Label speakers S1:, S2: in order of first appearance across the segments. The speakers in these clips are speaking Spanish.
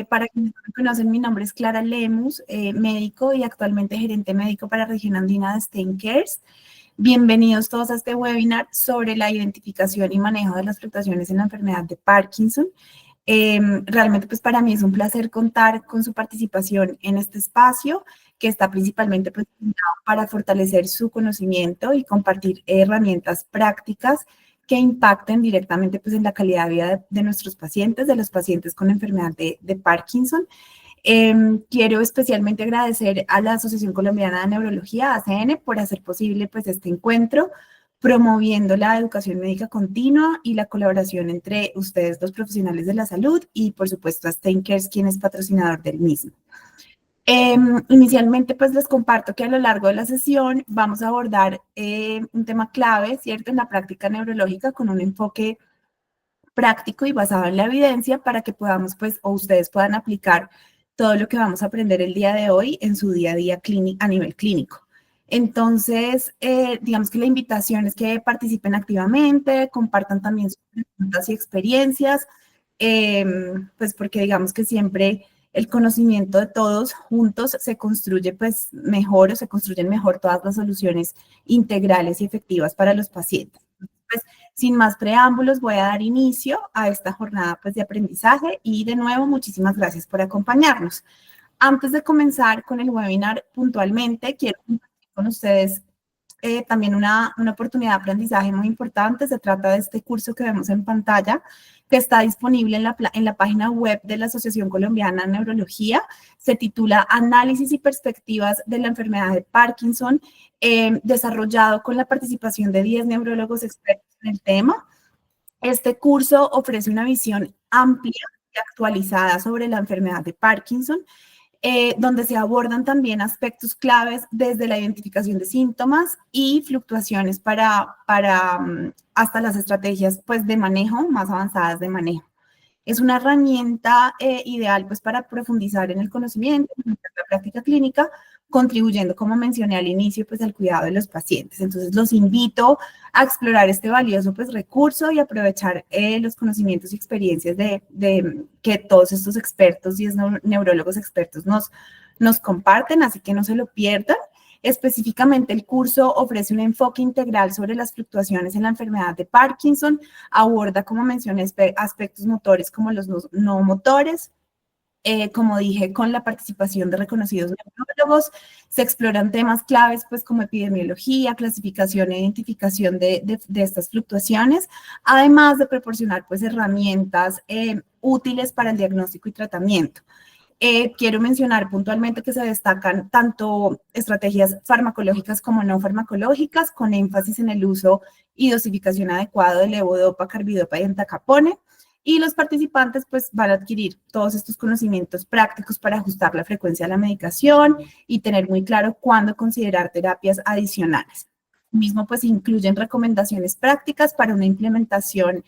S1: Para quienes no me conocen, mi nombre es Clara Lemus, médico y actualmente gerente médico para Región Andina de Stein Cares. Bienvenidos todos a este webinar sobre la identificación y manejo de las fluctuaciones en la enfermedad de Parkinson. Realmente pues para mí es un placer contar con su participación en este espacio que está principalmente pues, para fortalecer su conocimiento y compartir herramientas prácticas que impacten directamente pues, en la calidad de vida de nuestros pacientes, de los pacientes con enfermedad de Parkinson. Quiero especialmente agradecer a la Asociación Colombiana de Neurología, ACN, por hacer posible pues, este encuentro, promoviendo la educación médica continua y la colaboración entre ustedes, los profesionales de la salud, y por supuesto a Stein Cares, quien es patrocinador del mismo. Inicialmente, pues les comparto que a lo largo de la sesión vamos a abordar un tema clave, ¿cierto?, en la práctica neurológica con un enfoque práctico y basado en la evidencia para que podamos, pues, o ustedes puedan aplicar todo lo que vamos a aprender el día de hoy en su día a día a nivel clínico. Entonces, digamos que la invitación es que participen activamente, compartan también sus preguntas y experiencias, pues porque digamos que siempre el conocimiento de todos juntos se construye pues mejor o se construyen mejor todas las soluciones integrales y efectivas para los pacientes. Pues, sin más preámbulos, voy a dar inicio a esta jornada pues, de aprendizaje y de nuevo, muchísimas gracias por acompañarnos. Antes de comenzar con el webinar puntualmente, quiero compartir con ustedes también una oportunidad de aprendizaje muy importante. Se trata de este curso que vemos en pantalla, que está disponible en la página web de la Asociación Colombiana de Neurología. Se titula Análisis y Perspectivas de la Enfermedad de Parkinson, desarrollado con la participación de 10 neurólogos expertos en el tema. Este curso ofrece una visión amplia y actualizada sobre la enfermedad de Parkinson, donde se abordan también aspectos claves desde la identificación de síntomas y fluctuaciones hasta las estrategias pues, de manejo, más avanzadas de manejo. Es una herramienta ideal pues, para profundizar en el conocimiento, en la práctica clínica, contribuyendo, como mencioné al inicio, pues, al cuidado de los pacientes. Entonces, los invito a explorar este valioso pues, recurso y aprovechar los conocimientos y experiencias que todos estos expertos y neurólogos expertos nos comparten, así que no se lo pierdan. Específicamente, el curso ofrece un enfoque integral sobre las fluctuaciones en la enfermedad de Parkinson, aborda, como mencioné, aspectos motores como los no motores. Como dije, con la participación de reconocidos neurólogos, se exploran temas claves pues, como epidemiología, clasificación e identificación de estas fluctuaciones, además de proporcionar pues, herramientas útiles para el diagnóstico y tratamiento. Quiero mencionar puntualmente que se destacan tanto estrategias farmacológicas como no farmacológicas, con énfasis en el uso y dosificación adecuado de levodopa, carbidopa y entacapone. Y los participantes pues, van a adquirir todos estos conocimientos prácticos para ajustar la frecuencia de la medicación y tener muy claro cuándo considerar terapias adicionales. Mismo pues incluyen recomendaciones prácticas para una implementación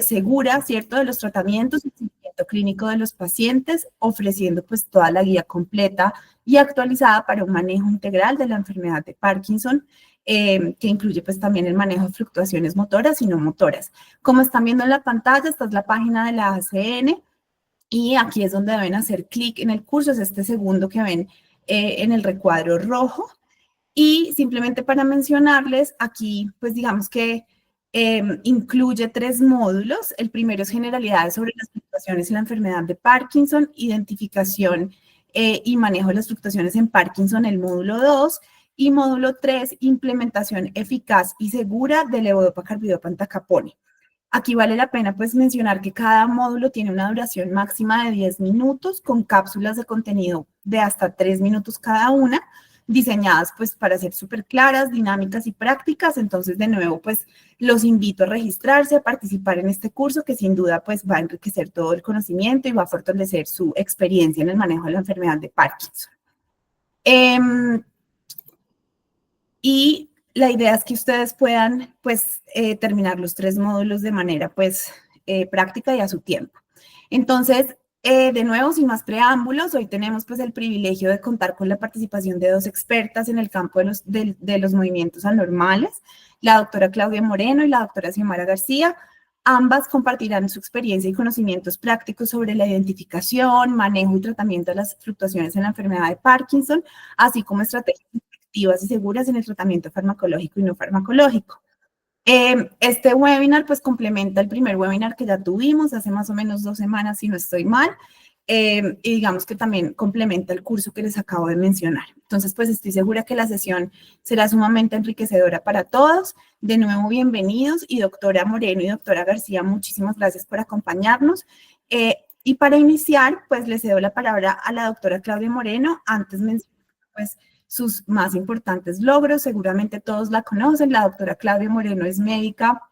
S1: segura, ¿cierto?, de los tratamientos y seguimiento clínico de los pacientes, ofreciendo pues toda la guía completa y actualizada para un manejo integral de la enfermedad de Parkinson, que incluye pues también el manejo de fluctuaciones motoras y no motoras. Como están viendo en la pantalla, esta es la página de la ACN y aquí es donde deben hacer clic en el curso, es este segundo que ven en el recuadro rojo. Y simplemente para mencionarles, aquí pues digamos que incluye 3 módulos. El primero es generalidades sobre las fluctuaciones en la enfermedad de Parkinson, identificación y manejo de las fluctuaciones en Parkinson, el módulo 2, y módulo 3, implementación eficaz y segura de levodopa, carbidopa, entacapone. Aquí vale la pena pues mencionar que cada módulo tiene una duración máxima de 10 minutos con cápsulas de contenido de hasta 3 minutos cada una, diseñadas pues para ser súper claras, dinámicas y prácticas. Entonces, de nuevo, pues los invito a registrarse, a participar en este curso que sin duda pues va a enriquecer todo el conocimiento y va a fortalecer su experiencia en el manejo de la enfermedad de Parkinson. Y la idea es que ustedes puedan pues terminar los 3 módulos de manera pues práctica y a su tiempo. Entonces, de nuevo, sin más preámbulos, hoy tenemos pues el privilegio de contar con la participación de 2 expertas en el campo de los movimientos anormales, la doctora Claudia Moreno y la doctora Xiomara García. Ambas compartirán su experiencia y conocimientos prácticos sobre la identificación, manejo y tratamiento de las fluctuaciones en la enfermedad de Parkinson, así como estrategias efectivas y seguras en el tratamiento farmacológico y no farmacológico. Este webinar pues complementa el primer webinar que ya tuvimos hace más o menos 2 semanas, si no estoy mal, y digamos que también complementa el curso que les acabo de mencionar. Entonces, pues estoy segura que la sesión será sumamente enriquecedora para todos. De nuevo, bienvenidos, y doctora Moreno y doctora García, muchísimas gracias por acompañarnos. Y para iniciar, pues le cedo la palabra a la doctora Claudia Moreno. Antes mencioné pues sus más importantes logros, seguramente todos la conocen. La doctora Claudia Moreno es médica,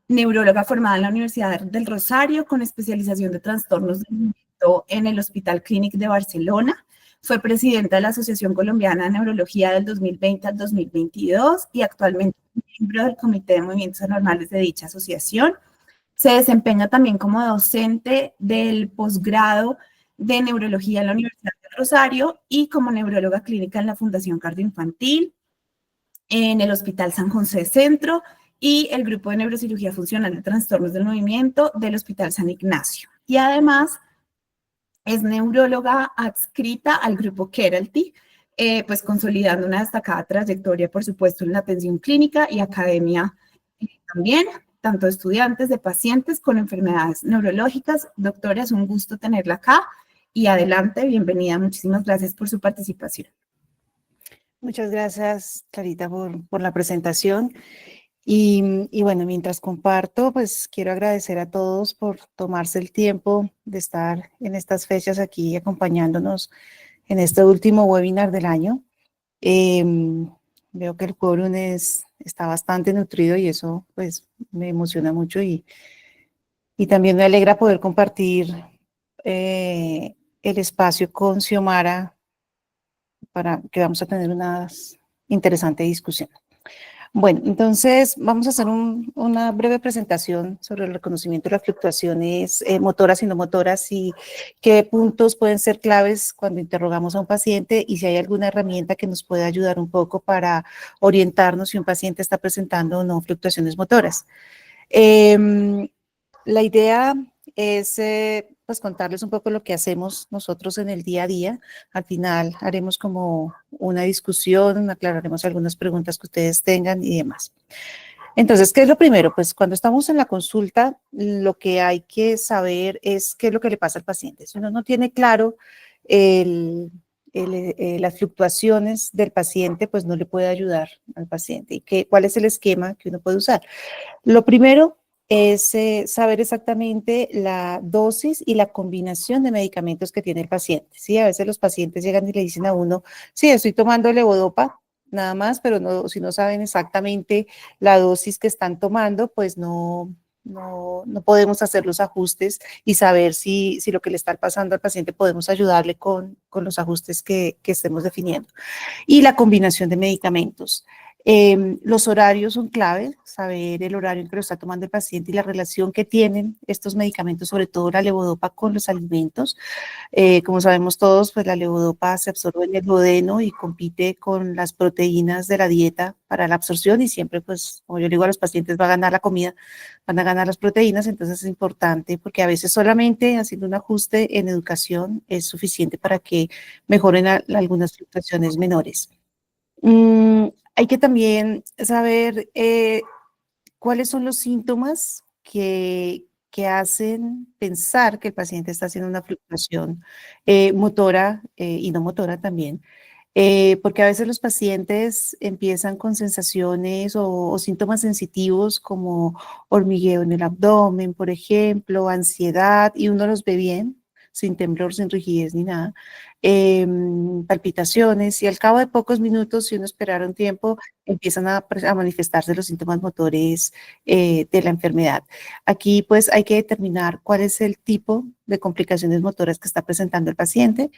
S1: neuróloga formada en la Universidad del Rosario, con especialización de trastornos del movimiento en el Hospital Clínic de Barcelona. Fue presidenta de la Asociación Colombiana de Neurología del 2020 al 2022 y actualmente es miembro del Comité de Movimientos Anormales de dicha asociación. Se desempeña también como docente del posgrado de neurología en la Universidad del Rosario y como neuróloga clínica en la Fundación Cardioinfantil, en el Hospital San José Centro y el Grupo de Neurocirugía Funcional de Trastornos del Movimiento del Hospital San Ignacio. Y además es neuróloga adscrita al Grupo Keralty, pues consolidando una destacada trayectoria, por supuesto, en la atención clínica y academia también, tanto de estudiantes, de pacientes con enfermedades neurológicas. Doctora, es un gusto tenerla acá y adelante, bienvenida, muchísimas gracias por su participación.
S2: Muchas gracias, Clarita, por la presentación. Y bueno, mientras comparto, pues quiero agradecer a todos por tomarse el tiempo de estar en estas fechas aquí acompañándonos en este último webinar del año. Veo que el quórum está bastante nutrido y eso pues me emociona mucho y también me alegra poder compartir el espacio con Xiomara para que vamos a tener una interesante discusión. Bueno, entonces vamos a hacer una breve presentación sobre el reconocimiento de las fluctuaciones motoras y no motoras y qué puntos pueden ser claves cuando interrogamos a un paciente y si hay alguna herramienta que nos pueda ayudar un poco para orientarnos si un paciente está presentando o no fluctuaciones motoras. La idea es pues contarles un poco lo que hacemos nosotros en el día a día. Al final haremos como una discusión, aclararemos algunas preguntas que ustedes tengan y demás. Entonces, ¿qué es lo primero? Pues cuando estamos en la consulta, lo que hay que saber es qué es lo que le pasa al paciente. Si uno no tiene claro las fluctuaciones del paciente, pues no le puede ayudar al paciente. ¿Y cuál es el esquema que uno puede usar? Lo primero es saber exactamente la dosis y la combinación de medicamentos que tiene el paciente. Sí, a veces los pacientes llegan y le dicen a uno, sí, estoy tomando levodopa, nada más, pero no, si no saben exactamente la dosis que están tomando, pues no podemos hacer los ajustes y saber si lo que le está pasando al paciente podemos ayudarle con los ajustes que estemos definiendo. Y la combinación de medicamentos. Los horarios son clave, saber el horario en que lo está tomando el paciente y la relación que tienen estos medicamentos, sobre todo la levodopa con los alimentos. Como sabemos todos, pues la levodopa se absorbe en el duodeno y compite con las proteínas de la dieta para la absorción y siempre, pues, como yo digo a los pacientes, va a ganar la comida, van a ganar las proteínas, entonces es importante porque a veces solamente haciendo un ajuste en educación es suficiente para que mejoren algunas fluctuaciones menores. Hay que también saber cuáles son los síntomas que hacen pensar que el paciente está haciendo una fluctuación motora y no motora también. Porque a veces los pacientes empiezan con sensaciones o síntomas sensitivos como hormigueo en el abdomen, por ejemplo, ansiedad, y uno los ve bien, sin temblor, sin rigidez ni nada, palpitaciones, y al cabo de pocos minutos, si uno esperara un tiempo, empiezan a manifestarse los síntomas motores de la enfermedad. Aquí pues hay que determinar cuál es el tipo de complicaciones motoras que está presentando el paciente,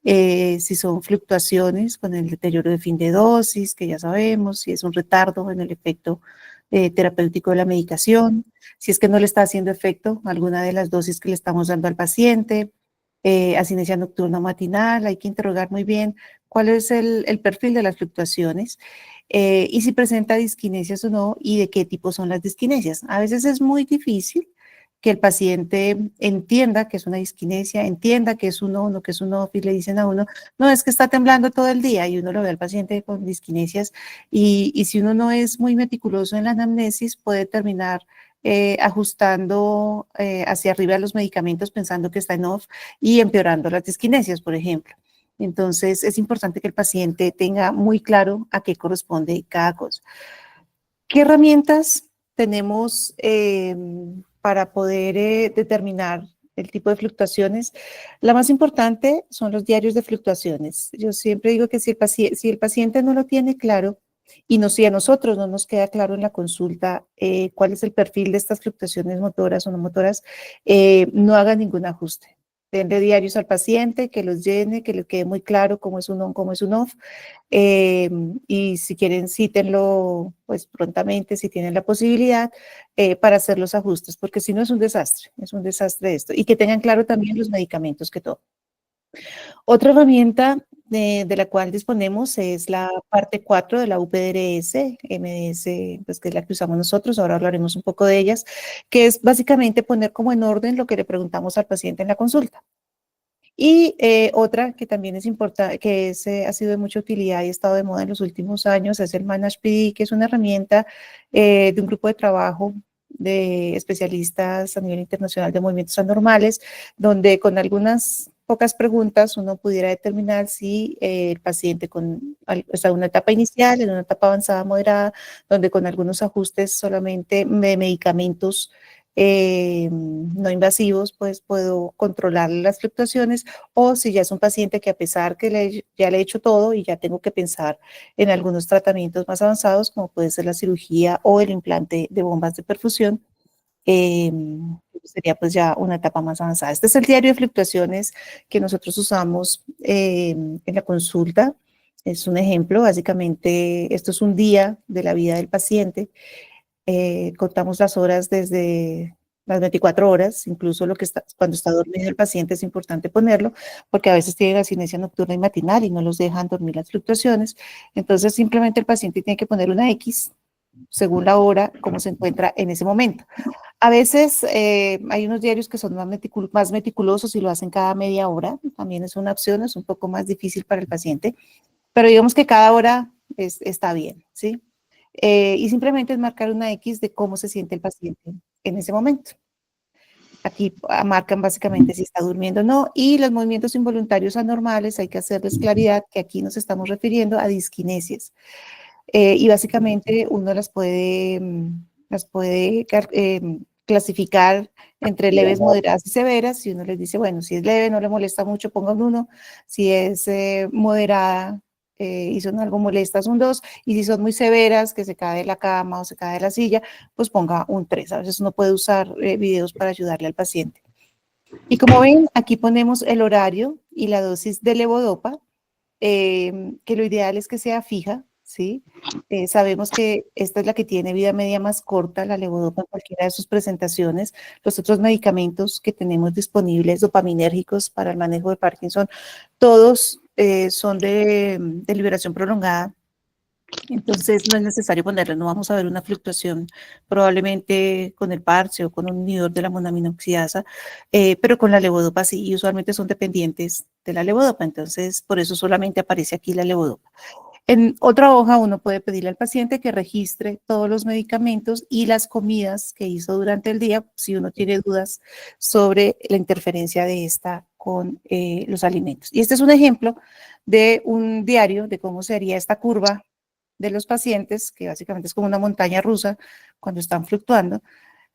S2: si son fluctuaciones con el deterioro de fin de dosis, que ya sabemos, si es un retardo en el efecto terapéutico de la medicación, si es que no le está haciendo efecto alguna de las dosis que le estamos dando al paciente, asinesia nocturna o matinal. Hay que interrogar muy bien cuál es el perfil de las fluctuaciones y si presenta disquinesias o no y de qué tipo son las disquinesias. A veces es muy difícil que el paciente entienda que es una disquinesia, entienda que es un ono, que es un off y le dicen a uno, no, es que está temblando todo el día y uno lo ve al paciente con disquinesias y si uno no es muy meticuloso en la anamnesis puede terminar ajustando hacia arriba los medicamentos pensando que está en off y empeorando las disquinesias, por ejemplo. Entonces, es importante que el paciente tenga muy claro a qué corresponde cada cosa. ¿Qué herramientas tenemos para poder determinar el tipo de fluctuaciones? La más importante son los diarios de fluctuaciones. Yo siempre digo que si el paciente no lo tiene claro y si a nosotros no nos queda claro en la consulta cuál es el perfil de estas fluctuaciones motoras o no motoras, no haga ningún ajuste. Denle diarios al paciente, que los llene, que le quede muy claro cómo es un on, cómo es un off. Y si quieren, cítenlo pues prontamente, si tienen la posibilidad, para hacer los ajustes, porque si no es un desastre esto. Y que tengan claro también los medicamentos que toman. Otra herramienta de la cual disponemos es la parte 4 de la UPDRS, MDS, pues que es la que usamos nosotros, ahora hablaremos un poco de ellas, que es básicamente poner como en orden lo que le preguntamos al paciente en la consulta. Y otra que también es importante, que ha sido de mucha utilidad y ha estado de moda en los últimos años, es el ManagePD, que es una herramienta de un grupo de trabajo de especialistas a nivel internacional de movimientos anormales, donde con algunas pocas preguntas uno pudiera determinar si el paciente está en una etapa inicial, en una etapa avanzada, moderada, donde con algunos ajustes solamente de medicamentos no invasivos, pues puedo controlar las fluctuaciones, o si ya es un paciente que a pesar que ya le he hecho todo y ya tengo que pensar en algunos tratamientos más avanzados, como puede ser la cirugía o el implante de bombas de perfusión, eh, sería pues ya una etapa más avanzada. Este es el diario de fluctuaciones que nosotros usamos en la consulta. Es un ejemplo, básicamente esto es un día de la vida del paciente. Contamos las horas desde las 24 horas, incluso cuando está dormido el paciente es importante ponerlo, porque a veces tiene gastrinesia nocturna y matinal y no los dejan dormir las fluctuaciones. Entonces simplemente el paciente tiene que poner una X según la hora, cómo se encuentra en ese momento. A veces hay unos diarios que son más meticulosos y lo hacen cada media hora, también es una opción, es un poco más difícil para el paciente, pero digamos que cada hora está bien, ¿sí? Y simplemente es marcar una X de cómo se siente el paciente en ese momento. Aquí marcan básicamente si está durmiendo o no, y los movimientos involuntarios anormales hay que hacerles claridad que aquí nos estamos refiriendo a disquinesias. Y básicamente uno las puede clasificar entre leves, moderadas y severas. Si uno les dice, bueno, si es leve, no le molesta mucho, ponga un 1. Si es moderada y son algo molestas, un 2. Y si son muy severas, que se cae de la cama o se cae de la silla, pues ponga un 3. A veces uno puede usar videos para ayudarle al paciente. Y como ven, aquí ponemos el horario y la dosis de levodopa, que lo ideal es que sea fija, ¿sí? Sabemos que esta es la que tiene vida media más corta, la levodopa en cualquiera de sus presentaciones. Los otros medicamentos que tenemos disponibles, dopaminérgicos para el manejo de Parkinson, todos son de liberación prolongada. Entonces no es necesario ponerle, no vamos a ver una fluctuación probablemente con el parche o con un inhibidor de la monamina oxidasa, pero con la levodopa sí, y usualmente son dependientes de la levodopa, entonces por eso solamente aparece aquí la levodopa. En otra hoja uno puede pedirle al paciente que registre todos los medicamentos y las comidas que hizo durante el día, si uno tiene dudas sobre la interferencia de esta con los alimentos. Y este es un ejemplo de un diario de cómo sería esta curva de los pacientes, que básicamente es como una montaña rusa cuando están fluctuando.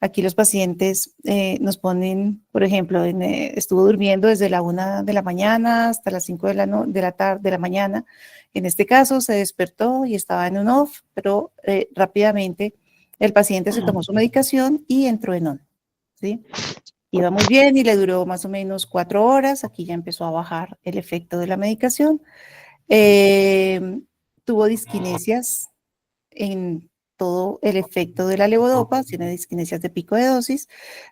S2: Aquí los pacientes nos ponen, por ejemplo, estuvo durmiendo desde la 1 de la mañana hasta las 5 de la tarde, de la mañana. En este caso se despertó y estaba en un off, pero rápidamente el paciente se tomó su medicación y entró en on, ¿sí? Iba muy bien y le duró más o menos 4 horas. Aquí ya empezó a bajar el efecto de la medicación. Tuvo disquinesias en todo el efecto de la levodopa, tiene disquinesias de pico de dosis,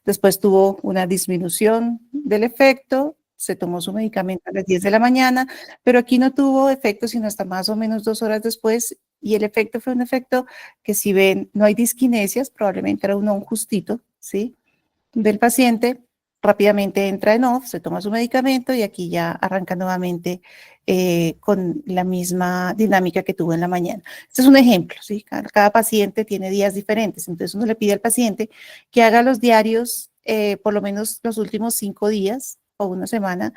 S2: después tuvo una disminución del efecto, se tomó su medicamento a las 10 de la mañana, pero aquí no tuvo efecto sino hasta más o menos 2 horas después Y el efecto fue un efecto que, si ven, no hay disquinesias, probablemente era un on justito, ¿sí? Del paciente, rápidamente entra en off, se toma su medicamento y aquí ya arranca nuevamente con la misma dinámica que tuvo en la mañana. Este es un ejemplo, ¿sí? Cada paciente tiene días diferentes, entonces uno le pide al paciente que haga los diarios por lo menos los últimos 5 días o una semana.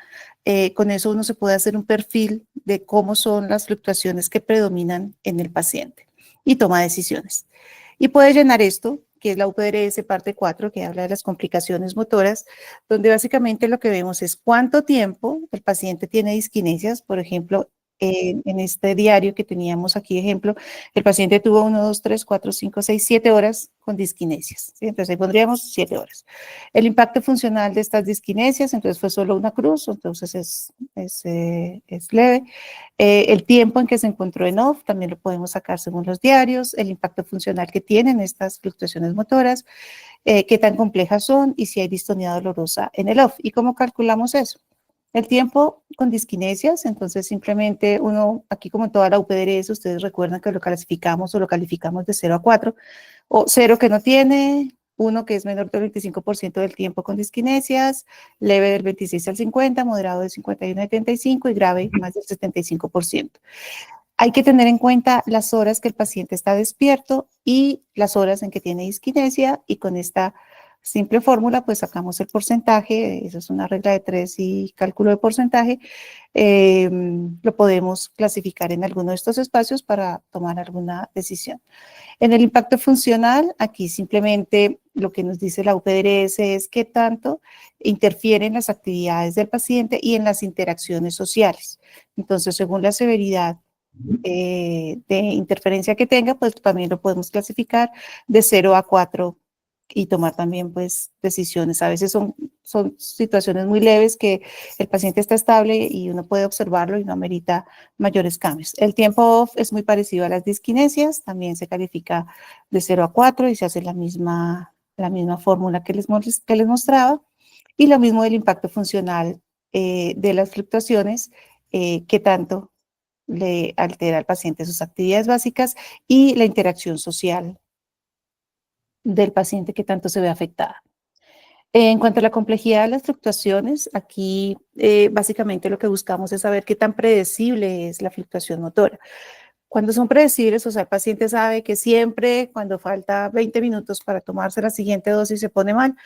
S2: Con eso uno se puede hacer un perfil de cómo son las fluctuaciones que predominan en el paciente y toma decisiones. Y puede llenar esto, que es la UPDRS parte 4, que habla de las complicaciones motoras, donde básicamente lo que vemos es cuánto tiempo el paciente tiene disquinesias. Por ejemplo, en este diario que teníamos aquí, ejemplo, el paciente tuvo 1, 2, 3, 4, 5, 6, 7 horas con disquinesias, ¿sí? Entonces ahí pondríamos 7 horas. El impacto funcional de estas disquinesias, entonces fue solo una cruz, entonces es leve. El tiempo en que se encontró en off también lo podemos sacar según los diarios, el impacto funcional que tienen estas fluctuaciones motoras, qué tan complejas son y si hay distonía dolorosa en el off. ¿Y cómo calculamos eso? El tiempo con disquinesias, entonces simplemente uno, aquí como en toda la UPDRS, ustedes recuerdan que lo clasificamos o lo calificamos de 0 a 4, o 0 que no tiene, 1 que es menor del 25% del tiempo con disquinesias, leve del 26 al 50, moderado del 51 al 75 y grave más del 75%. Hay que tener en cuenta las horas que el paciente está despierto y las horas en que tiene disquinesia, y con esta simple fórmula pues sacamos el porcentaje. Eso es una regla de 3 y cálculo de porcentaje. Lo podemos clasificar en alguno de estos espacios para tomar alguna decisión. En el impacto funcional, aquí simplemente lo que nos dice la UPDRS es qué tanto interfiere en las actividades del paciente y en las interacciones sociales. Entonces, según la severidad de interferencia que tenga, pues también lo podemos clasificar de 0 a 4 y tomar también pues decisiones. A veces son situaciones muy leves que el paciente está estable y uno puede observarlo y no amerita mayores cambios. El tiempo off es muy parecido a las disquinesias, también se califica de 0 a 4 y se hace la misma fórmula que les mostraba. Y lo mismo del impacto funcional de las fluctuaciones, que tanto le altera al paciente sus actividades básicas y la interacción social del paciente que tanto se ve afectada. En cuanto a la complejidad de las fluctuaciones, aquí básicamente lo que buscamos es saber qué tan predecible es la fluctuación motora. Cuando son predecibles, o sea, el paciente sabe que siempre cuando falta 20 minutos para tomarse la siguiente dosis se pone mal,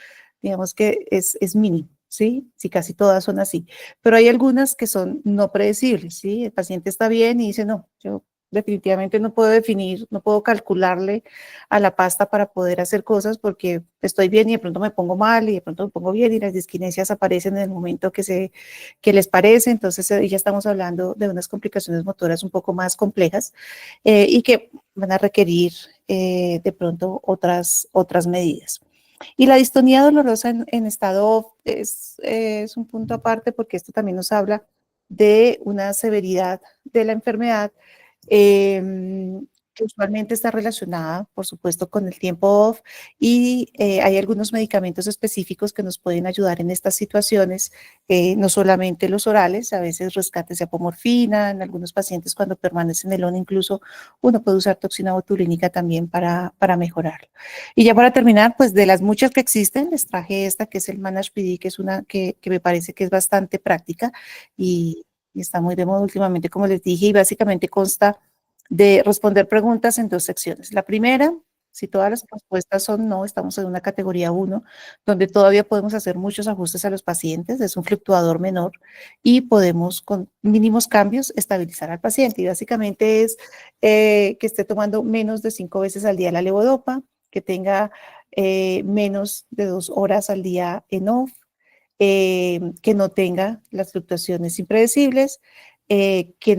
S2: digamos que es mínimo, ¿sí? Sí, casi todas son así. Pero hay algunas que son no predecibles, ¿sí? El paciente está bien y dice, no, yo definitivamente no puedo definir, no puedo calcularle a la pasta para poder hacer cosas porque estoy bien y de pronto me pongo mal y de pronto me pongo bien y las disquinesias aparecen en el momento que les parece. Entonces ya estamos hablando de unas complicaciones motoras un poco más complejas y que van a requerir de pronto otras medidas. Y la distonía dolorosa en estado off es un punto aparte, porque esto también nos habla de una severidad de la enfermedad que usualmente está relacionada, por supuesto, con el tiempo off, y hay algunos medicamentos específicos que nos pueden ayudar en estas situaciones, no solamente los orales, a veces rescates de apomorfina, en algunos pacientes cuando permanecen en el ON incluso uno puede usar toxina botulínica también para mejorarlo. Y ya para terminar, pues de las muchas que existen, les traje esta que es el Manage PD, que es una que me parece que es bastante práctica y está muy de moda últimamente, como les dije, y básicamente consta de responder preguntas en 2 secciones. La primera, si todas las respuestas son no, estamos en una categoría 1, donde todavía podemos hacer muchos ajustes a los pacientes, es un fluctuador menor y podemos con mínimos cambios estabilizar al paciente. Y básicamente es que esté tomando menos de 5 veces al día la levodopa, que tenga menos de 2 horas al día en off, que no tenga las fluctuaciones impredecibles, que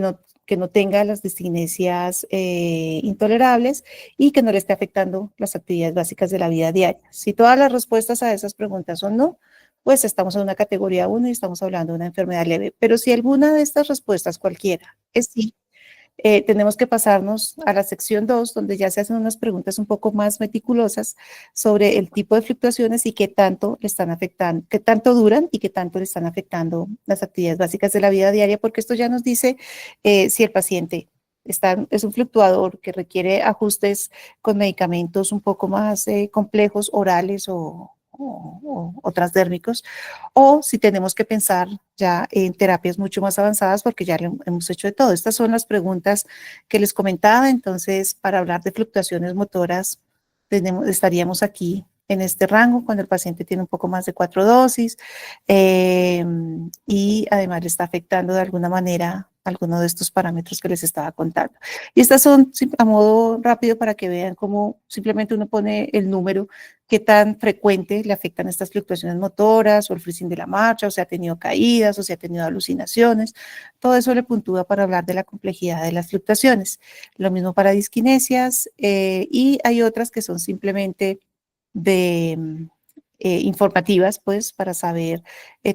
S2: no tenga las distinesias intolerables y que no le esté afectando las actividades básicas de la vida diaria. Si todas las respuestas a esas preguntas son no, pues estamos en una categoría 1 y estamos hablando de una enfermedad leve. Pero si alguna de estas respuestas, cualquiera, es sí, tenemos que pasarnos a la sección 2, donde ya se hacen unas preguntas un poco más meticulosas sobre el tipo de fluctuaciones y qué tanto le están afectando, qué tanto duran y qué tanto le están afectando las actividades básicas de la vida diaria, porque esto ya nos dice si el paciente es un fluctuador que requiere ajustes con medicamentos un poco más complejos, orales o transdérmicos, o si tenemos que pensar ya en terapias mucho más avanzadas porque ya lo hemos hecho de todo. Estas son las preguntas que les comentaba. Entonces, para hablar de fluctuaciones motoras, estaríamos aquí en este rango cuando el paciente tiene un poco más de 4 dosis y además le está afectando de alguna manera alguno de estos parámetros que les estaba contando. Y estas son a modo rápido para que vean cómo simplemente uno pone el número, qué tan frecuente le afectan estas fluctuaciones motoras o el freezing de la marcha, o si ha tenido caídas, o si ha tenido alucinaciones. Todo eso le puntúa para hablar de la complejidad de las fluctuaciones. Lo mismo para disquinesias y hay otras que son simplemente de informativas, pues, para saber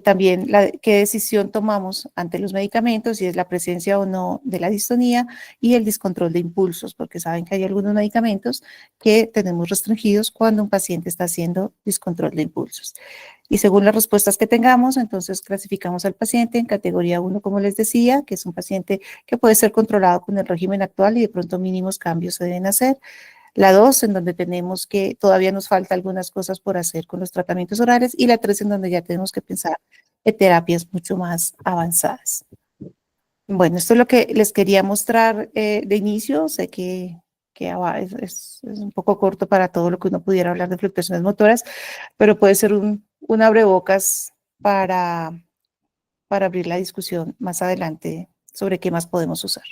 S2: también qué decisión tomamos ante los medicamentos, si es la presencia o no de la distonía y el descontrol de impulsos, porque saben que hay algunos medicamentos que tenemos restringidos cuando un paciente está haciendo descontrol de impulsos. Y según las respuestas que tengamos, entonces clasificamos al paciente en categoría 1, como les decía, que es un paciente que puede ser controlado con el régimen actual y de pronto mínimos cambios se deben hacer. La 2, en donde tenemos que todavía nos falta algunas cosas por hacer con los tratamientos orales, y la 3, en donde ya tenemos que pensar en terapias mucho más avanzadas. Bueno, esto es lo que les quería mostrar de inicio. Sé que es un poco corto para todo lo que uno pudiera hablar de fluctuaciones motoras, pero puede ser un abrebocas para abrir la discusión más adelante sobre qué más podemos usar.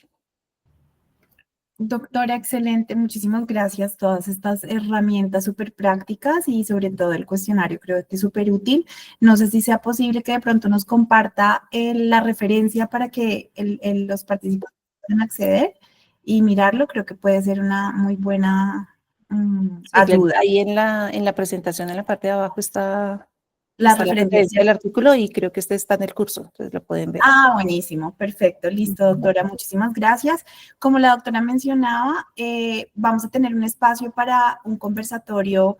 S1: Doctora, excelente, muchísimas gracias. Todas estas herramientas súper prácticas y sobre todo el cuestionario creo que es súper útil. No sé si sea posible que de pronto nos comparta la referencia para que los participantes puedan acceder y mirarlo. Creo que puede ser una muy buena ayuda.
S2: Ahí en la presentación, en la parte de abajo está
S1: La
S2: la referencia del artículo y creo que este está en el curso, entonces lo pueden ver.
S1: Ah, buenísimo, perfecto, listo, doctora, muchísimas gracias. Como la doctora mencionaba, vamos a tener un espacio para un conversatorio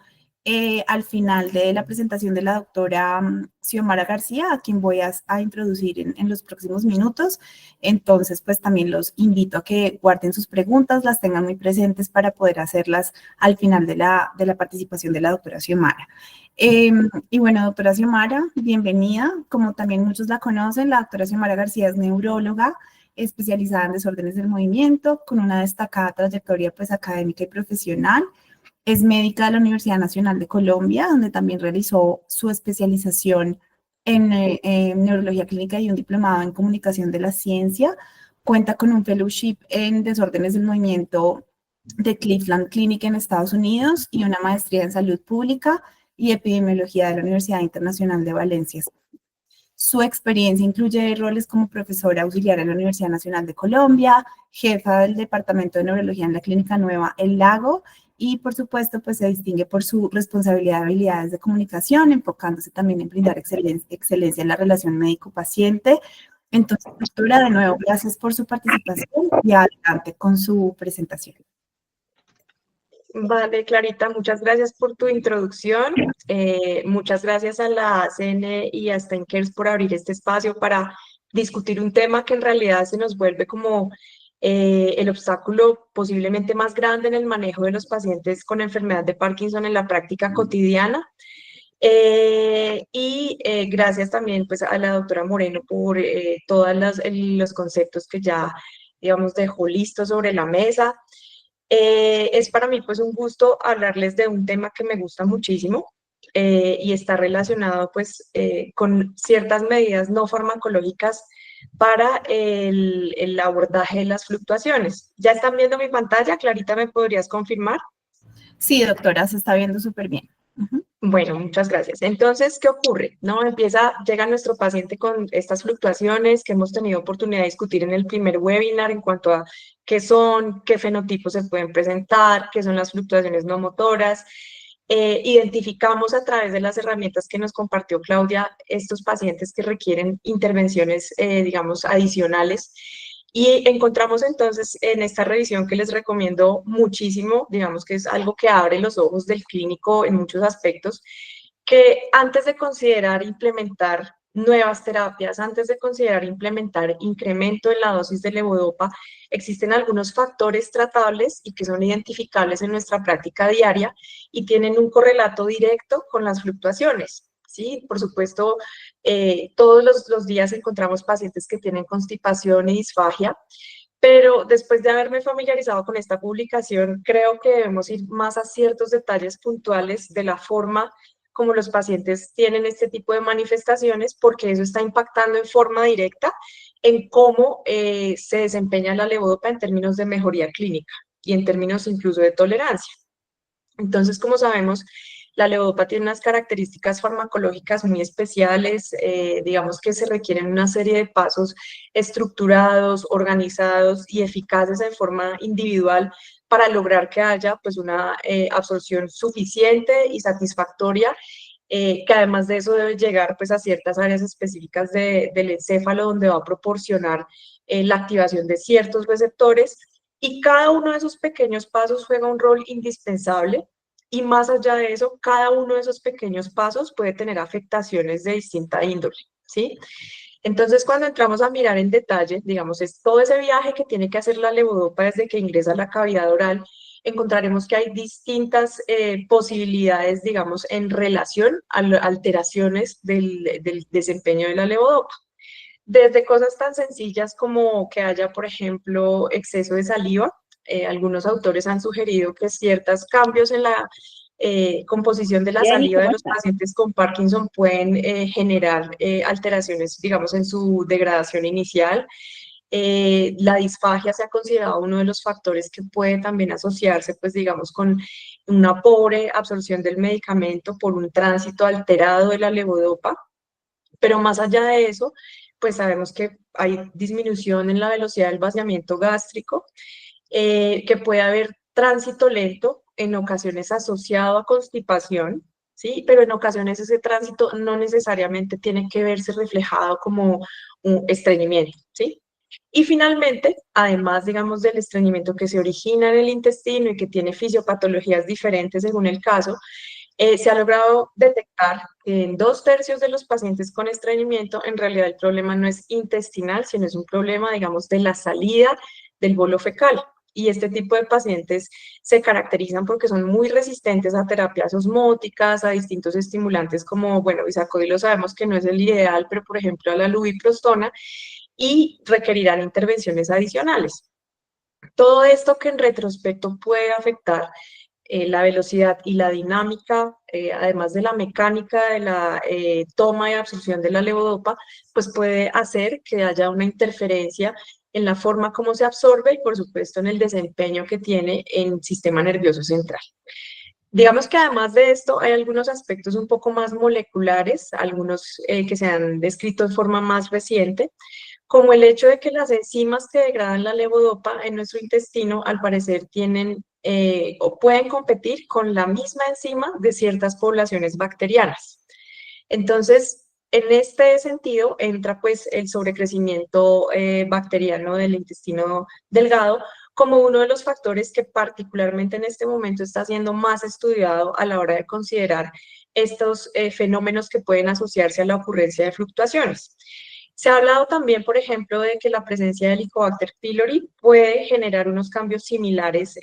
S1: al final de la presentación de la doctora Xiomara García, a quien voy a introducir en los próximos minutos. Entonces, pues también los invito a que guarden sus preguntas, las tengan muy presentes para poder hacerlas al final de la participación de la doctora Xiomara. Y bueno, doctora Xiomara, bienvenida. Como también muchos la conocen, la doctora Xiomara García es neuróloga, especializada en desórdenes del movimiento, con una destacada trayectoria pues, académica y profesional. Es médica de la Universidad Nacional de Colombia, donde también realizó su especialización en neurología clínica y un diplomado en comunicación de la ciencia. Cuenta con un fellowship en desórdenes del movimiento de Cleveland Clinic en Estados Unidos y una maestría en salud pública y epidemiología de la Universidad Internacional de Valencia. Su experiencia incluye roles como profesora auxiliar en la Universidad Nacional de Colombia, jefa del Departamento de Neurología en la Clínica Nueva El Lago y, por supuesto, pues se distingue por su responsabilidad de habilidades de comunicación, enfocándose también en brindar excelencia en la relación médico-paciente. Entonces, doctora, de nuevo, gracias por su participación y adelante con su presentación.
S3: Vale, Clarita, muchas gracias por tu introducción. Muchas gracias a la CN y a Stenkers por abrir este espacio para discutir un tema que en realidad se nos vuelve como el obstáculo posiblemente más grande en el manejo de los pacientes con enfermedad de Parkinson en la práctica cotidiana. Gracias también pues, a la doctora Moreno por todos los conceptos que ya, digamos, dejó listos sobre la mesa. Es para mí pues un gusto hablarles de un tema que me gusta muchísimo y está relacionado pues con ciertas medidas no farmacológicas para el abordaje de las fluctuaciones. ¿Ya están viendo mi pantalla? Clarita, ¿me podrías confirmar?
S1: Sí, doctora, se está viendo súper bien.
S3: Bueno, muchas gracias. Entonces, ¿qué ocurre? ¿No? Llega nuestro paciente con estas fluctuaciones que hemos tenido oportunidad de discutir en el primer webinar en cuanto a qué son, qué fenotipos se pueden presentar, qué son las fluctuaciones no motoras. Identificamos a través de las herramientas que nos compartió Claudia estos pacientes que requieren intervenciones, digamos, adicionales. Y encontramos entonces en esta revisión que les recomiendo muchísimo, digamos que es algo que abre los ojos del clínico en muchos aspectos, que antes de considerar implementar nuevas terapias, antes de considerar implementar incremento en la dosis de levodopa, existen algunos factores tratables y que son identificables en nuestra práctica diaria y tienen un correlato directo con las fluctuaciones. Sí, por supuesto, todos los días encontramos pacientes que tienen constipación y disfagia, pero después de haberme familiarizado con esta publicación, creo que debemos ir más a ciertos detalles puntuales de la forma como los pacientes tienen este tipo de manifestaciones, porque eso está impactando en forma directa en cómo se desempeña la levodopa en términos de mejoría clínica y en términos incluso de tolerancia. Entonces, como sabemos, la levodopa tiene unas características farmacológicas muy especiales, digamos que se requieren una serie de pasos estructurados, organizados y eficaces en forma individual para lograr que haya pues una absorción suficiente y satisfactoria, que además de eso debe llegar pues a ciertas áreas específicas del encéfalo donde va a proporcionar la activación de ciertos receptores, y cada uno de esos pequeños pasos juega un rol indispensable. Y más allá de eso, cada uno de esos pequeños pasos puede tener afectaciones de distinta índole, ¿sí? Entonces, cuando entramos a mirar en detalle, digamos, es todo ese viaje que tiene que hacer la levodopa desde que ingresa a la cavidad oral, encontraremos que hay distintas posibilidades, digamos, en relación a alteraciones del desempeño de la levodopa. Desde cosas tan sencillas como que haya, por ejemplo, exceso de saliva. Algunos autores han sugerido que ciertos cambios en la composición de la
S2: Bien, ¿y
S3: saliva de
S2: cómo
S3: los
S2: está?
S3: pacientes con Parkinson pueden generar alteraciones, digamos, en su degradación inicial. La disfagia se ha considerado uno de los factores que puede también asociarse, pues, digamos, con una pobre absorción del medicamento por un tránsito alterado de la levodopa. Pero más allá de eso, pues sabemos que hay disminución en la velocidad del vaciamiento gástrico, que puede haber tránsito lento, en ocasiones asociado a constipación, ¿sí? Pero en ocasiones ese tránsito no necesariamente tiene que verse reflejado como un estreñimiento, ¿sí? Y finalmente, además, digamos, del estreñimiento que se origina en el intestino y que tiene fisiopatologías diferentes según el caso, se ha logrado detectar que en 2/3 de los pacientes con estreñimiento, en realidad el problema no es intestinal, sino es un problema, digamos, de la salida del bolo fecal. Y este tipo de pacientes se caracterizan porque son muy resistentes a terapias osmóticas, a distintos estimulantes como, bueno, bisacodyl sabemos que no es el ideal, pero por ejemplo a la lubiprostona, y requerirán intervenciones adicionales. Todo esto que en retrospecto puede afectar la velocidad y la dinámica, además de la mecánica de la toma y absorción de la levodopa, pues puede hacer que haya una interferencia en la forma como se absorbe y, por supuesto, en el desempeño que tiene en el sistema nervioso central. Digamos que además de esto hay algunos aspectos un poco más moleculares, algunos que se han descrito de forma más reciente, como el hecho de que las enzimas que degradan la levodopa en nuestro intestino, al parecer, tienen o pueden competir con la misma enzima de ciertas poblaciones bacterianas. Entonces, en este sentido, entra pues el sobrecrecimiento bacteriano del intestino delgado como uno de los factores que particularmente en este momento está siendo más estudiado a la hora de considerar estos fenómenos que pueden asociarse a la ocurrencia de fluctuaciones. Se ha hablado también, por ejemplo, de que la presencia de Helicobacter pylori puede generar unos cambios similares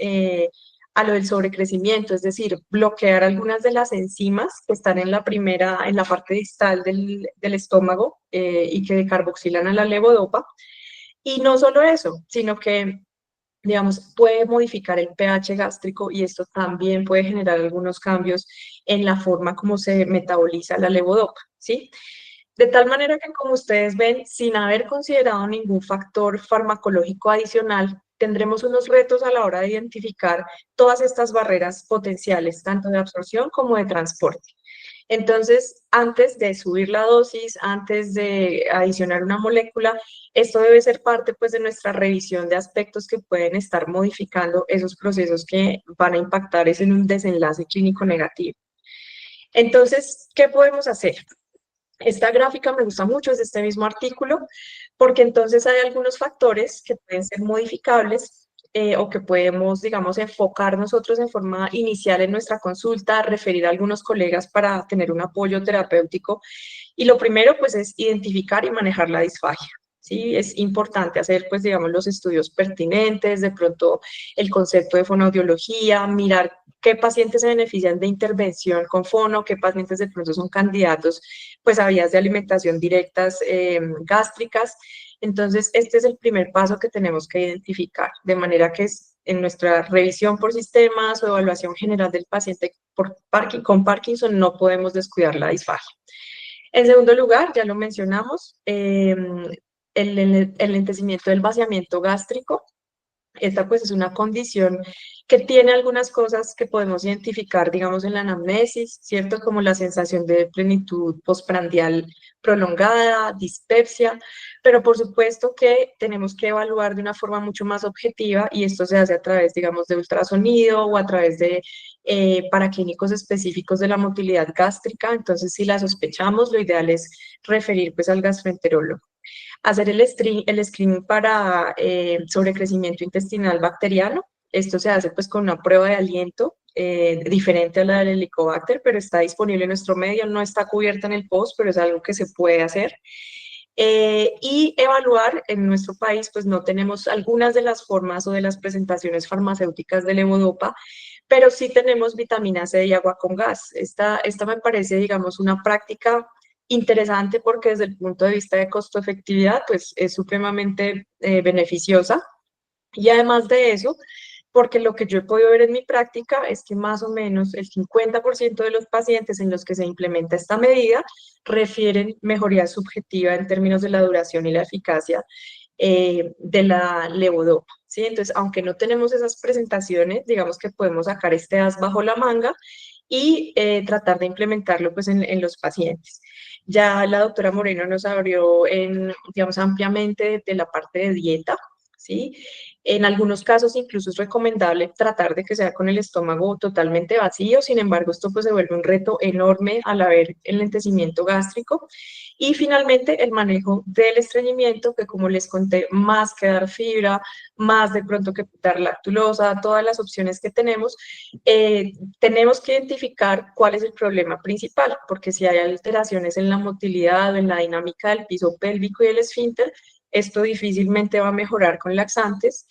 S3: a lo del sobrecrecimiento, es decir, bloquear algunas de las enzimas que están en la parte distal del estómago y que carboxilan a la levodopa. Y no solo eso, sino que, digamos, puede modificar el pH gástrico y esto también puede generar algunos cambios en la forma como se metaboliza la levodopa, ¿sí? De tal manera que, como ustedes ven, sin haber considerado ningún factor farmacológico adicional, tendremos unos retos a la hora de identificar todas estas barreras potenciales, tanto de absorción como de transporte. Entonces, antes de subir la dosis, antes de adicionar una molécula, esto debe ser parte pues de nuestra revisión de aspectos que pueden estar modificando esos procesos que van a impactar en un desenlace clínico negativo. Entonces, ¿qué podemos hacer? Esta gráfica me gusta mucho, es de este mismo artículo, porque entonces hay algunos factores que pueden ser modificables o que podemos, digamos, enfocar nosotros en forma inicial en nuestra consulta, referir a algunos colegas para tener un apoyo terapéutico Y lo primero, pues, es identificar y manejar la disfagia. ¿Sí? Es importante hacer, pues, digamos, los estudios pertinentes, de pronto el concepto de fonoaudiología, mirar qué pacientes se benefician de intervención con fono, qué pacientes de pronto son candidatos, pues, a vías de alimentación directas gástricas. Entonces, este es el primer paso que tenemos que identificar, de manera que en nuestra revisión por sistemas o evaluación general del paciente con Parkinson no podemos descuidar la disfagia. En segundo lugar, ya lo mencionamos, el enlentecimiento del vaciamiento gástrico. Esta pues es una condición que tiene algunas cosas que podemos identificar, digamos, en la anamnesis, ¿cierto? Como la sensación de plenitud postprandial prolongada, dispepsia, pero por supuesto que tenemos que evaluar de una forma mucho más objetiva y esto se hace a través, digamos, de ultrasonido o a través de paraclínicos específicos de la motilidad gástrica. Entonces, si la sospechamos, lo ideal es referir pues al gastroenterólogo. Hacer el screening para sobrecrecimiento intestinal bacteriano. Esto se hace pues con una prueba de aliento diferente a la del Helicobacter, pero está disponible en nuestro medio, no está cubierta en el post, pero es algo que se puede hacer. Y evaluar en nuestro país, pues no tenemos algunas de las formas o de las presentaciones farmacéuticas de levodopa, pero sí tenemos vitamina C y agua con gas. Esta me parece, digamos, una práctica interesante porque desde el punto de vista de costo-efectividad, pues es supremamente beneficiosa. Y además de eso, porque lo que yo he podido ver en mi práctica es que más o menos el 50% de los pacientes en los que se implementa esta medida refieren mejoría subjetiva en términos de la duración y la eficacia de la levodopa, ¿sí? Entonces, aunque no tenemos esas presentaciones, digamos que podemos sacar este as bajo la manga y tratar de implementarlo pues en los pacientes. Ya la doctora Moreno nos abrió digamos, ampliamente de la parte de dieta, ¿sí? En algunos casos incluso es recomendable tratar de que sea con el estómago totalmente vacío, sin embargo esto pues se vuelve un reto enorme al haber el lentecimiento gástrico. Y finalmente el manejo del estreñimiento, que como les conté, más que dar fibra, más de pronto que dar lactulosa, todas las opciones que tenemos que identificar cuál es el problema principal, porque si hay alteraciones en la motilidad o en la dinámica del piso pélvico y el esfínter, esto difícilmente va a mejorar con laxantes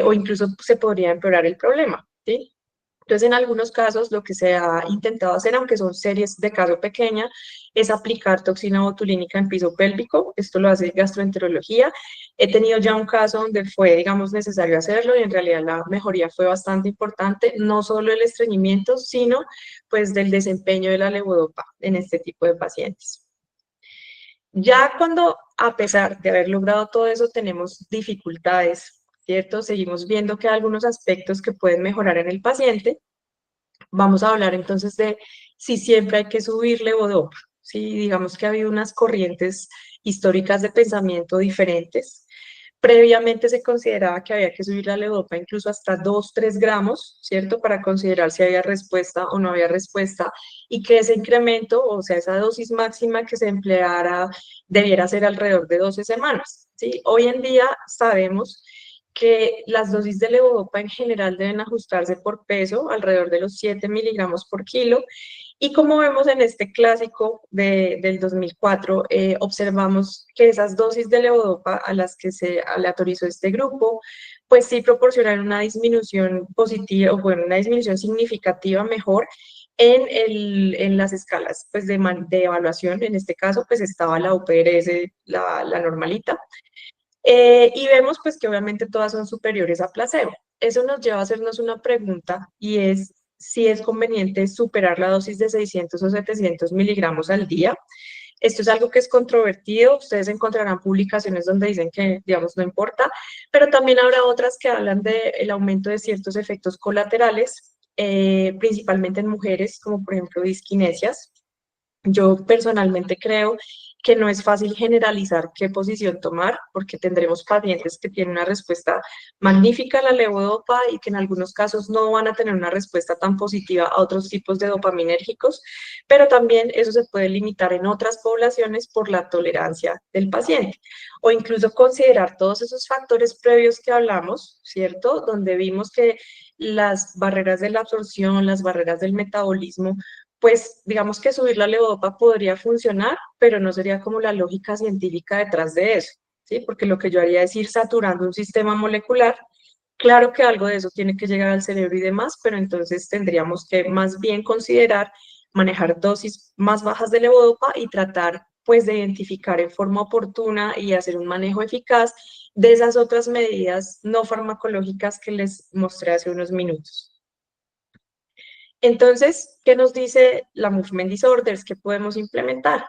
S3: o incluso se podría empeorar el problema, ¿sí? Entonces, en algunos casos, lo que se ha intentado hacer, aunque son series de caso pequeña, es aplicar toxina botulínica en piso pélvico. Esto lo hace gastroenterología. He tenido ya un caso donde fue, digamos, necesario hacerlo y en realidad la mejoría fue bastante importante, no solo el estreñimiento, sino pues del desempeño de la levodopa en este tipo de pacientes. Ya cuando, a pesar de haber logrado todo eso, tenemos dificultades, ¿cierto? Seguimos viendo que hay algunos aspectos que pueden mejorar en el paciente. Vamos a hablar entonces de si siempre hay que subir levodopa. Sí, digamos que ha habido unas corrientes históricas de pensamiento diferentes. Previamente se consideraba que había que subir la levodopa incluso hasta 2, 3 gramos, ¿cierto? Para considerar si había respuesta o no había respuesta y que ese incremento, o sea, esa dosis máxima que se empleara debiera ser alrededor de 12 semanas, ¿sí? Hoy en día sabemos que las dosis de levodopa en general deben ajustarse por peso, alrededor de los 7 miligramos por kilo, y como vemos en este clásico del 2004, observamos que esas dosis de levodopa a las que se aleatorizó este grupo, pues sí proporcionan una disminución positiva, o bueno, una disminución significativa mejor en las escalas pues, de evaluación. En este caso, pues estaba la UPRS, la normalita, y vemos pues que obviamente todas son superiores a placebo. Eso nos lleva a hacernos una pregunta y es si es conveniente superar la dosis de 600 o 700 miligramos al día. Esto es algo que es controvertido, ustedes encontrarán publicaciones donde dicen que, digamos, no importa, pero también habrá otras que hablan del aumento de ciertos efectos colaterales, principalmente en mujeres, como por ejemplo disquinesias. Yo personalmente creo que no es fácil generalizar qué posición tomar, porque tendremos pacientes que tienen una respuesta magnífica a la levodopa y que en algunos casos no van a tener una respuesta tan positiva a otros tipos de dopaminérgicos, pero también eso se puede limitar en otras poblaciones por la tolerancia del paciente, o incluso considerar todos esos factores previos que hablamos, ¿cierto? Donde vimos que las barreras de la absorción, las barreras del metabolismo, pues digamos que subir la levodopa podría funcionar, pero no sería como la lógica científica detrás de eso, ¿sí? Porque lo que yo haría es ir saturando un sistema molecular. Claro que algo de eso tiene que llegar al cerebro y demás, pero entonces tendríamos que más bien considerar manejar dosis más bajas de levodopa y tratar pues de identificar en forma oportuna y hacer un manejo eficaz de esas otras medidas no farmacológicas que les mostré hace unos minutos. Entonces, ¿qué nos dice la Movement Disorders? ¿Qué podemos implementar?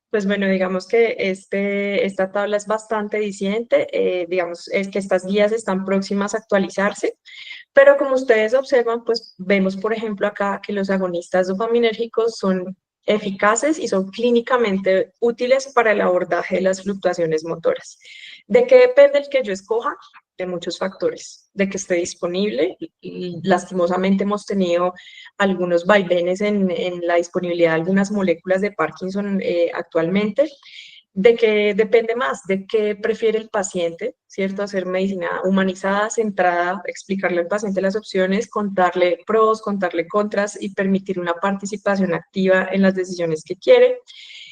S3: Pues bueno, digamos que esta tabla es bastante diciente, digamos, es que estas guías están próximas a actualizarse, pero como ustedes observan, pues vemos, por ejemplo, acá que los agonistas dopaminérgicos son eficaces y son clínicamente útiles para el abordaje de las fluctuaciones motoras. ¿De qué depende el que yo escoja? De muchos factores, de que esté disponible, y lastimosamente hemos tenido algunos vaivenes en la disponibilidad de algunas moléculas de Parkinson actualmente, de qué depende más, de qué prefiere el paciente, ¿cierto? Hacer medicina humanizada, centrada, explicarle al paciente las opciones, contarle pros, contarle contras y permitir una participación activa en las decisiones que quiere.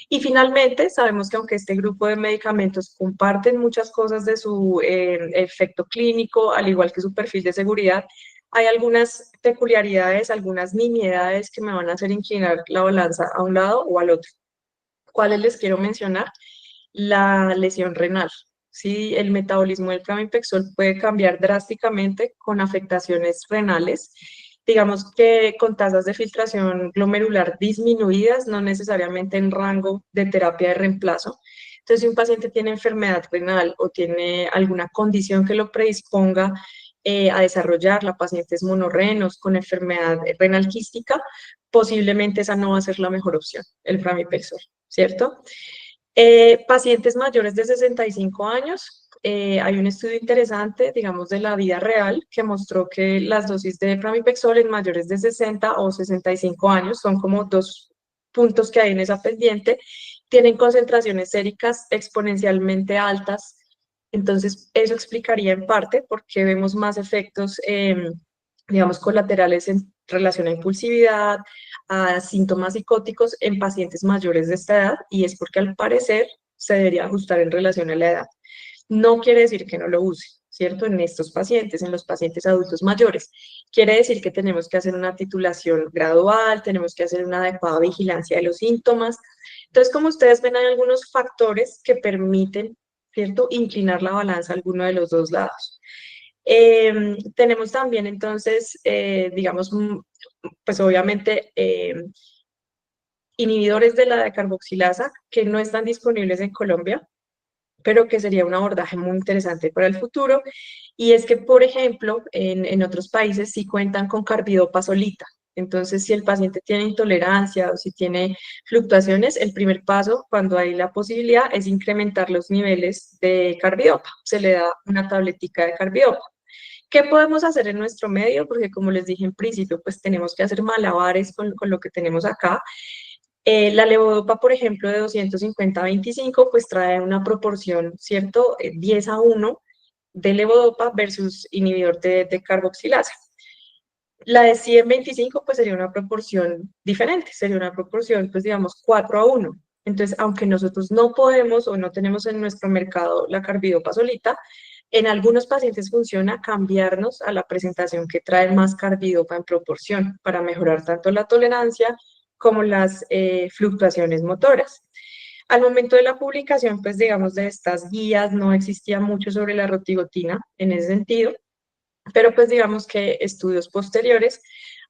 S3: Y finalmente, sabemos que aunque este grupo de medicamentos comparten muchas cosas de su efecto clínico, al igual que su perfil de seguridad, hay algunas peculiaridades, algunas nimiedades que me van a hacer inclinar la balanza a un lado o al otro. ¿Cuáles les quiero mencionar? La lesión renal. Sí, el metabolismo del pramipexol puede cambiar drásticamente con afectaciones renales, digamos que con tasas de filtración glomerular disminuidas, no necesariamente en rango de terapia de reemplazo. Entonces, si un paciente tiene enfermedad renal o tiene alguna condición que lo predisponga a desarrollarla, pacientes monorrenos con enfermedad renal quística, posiblemente esa no va a ser la mejor opción, el pramipexol, ¿cierto? Pacientes mayores de 65 años, hay un estudio interesante, digamos, de la vida real que mostró que las dosis de pramipexol en mayores de 60 o 65 años, son como dos puntos que hay en esa pendiente, tienen concentraciones séricas exponencialmente altas. Entonces, eso explicaría en parte por qué vemos más efectos, digamos, colaterales en relación a impulsividad, a síntomas psicóticos en pacientes mayores de esta edad, y es porque al parecer se debería ajustar en relación a la edad. No quiere decir que no lo use, ¿cierto? En estos pacientes, en los pacientes adultos mayores. Quiere decir que tenemos que hacer una titulación gradual, tenemos que hacer una adecuada vigilancia de los síntomas. Entonces, como ustedes ven, hay algunos factores que permiten, ¿cierto?, inclinar la balanza a alguno de los dos lados. Tenemos también entonces, digamos, pues obviamente inhibidores de la decarboxilasa que no están disponibles en Colombia, pero que sería un abordaje muy interesante para el futuro. Y es que, por ejemplo, en otros países sí cuentan con carbidopa solita. Entonces, si el paciente tiene intolerancia o si tiene fluctuaciones, el primer paso, cuando hay la posibilidad, es incrementar los niveles de carbidopa. Se le da una tabletica de carbidopa. ¿Qué podemos hacer en nuestro medio? Porque como les dije en principio, pues tenemos que hacer malabares con lo que tenemos acá. La levodopa, por ejemplo, de 250 a 25, pues trae una proporción, ¿cierto? 10:1 de levodopa versus inhibidor de carboxilasa. La de 125, pues sería una proporción diferente, sería una proporción, pues digamos, 4:1. Entonces, aunque nosotros no podemos o no tenemos en nuestro mercado la carbidopa solita, en algunos pacientes funciona cambiarnos a la presentación que trae más carbidopa en proporción para mejorar tanto la tolerancia como las fluctuaciones motoras. Al momento de la publicación, pues digamos, de estas guías no existía mucho sobre la rotigotina en ese sentido, pero pues digamos que estudios posteriores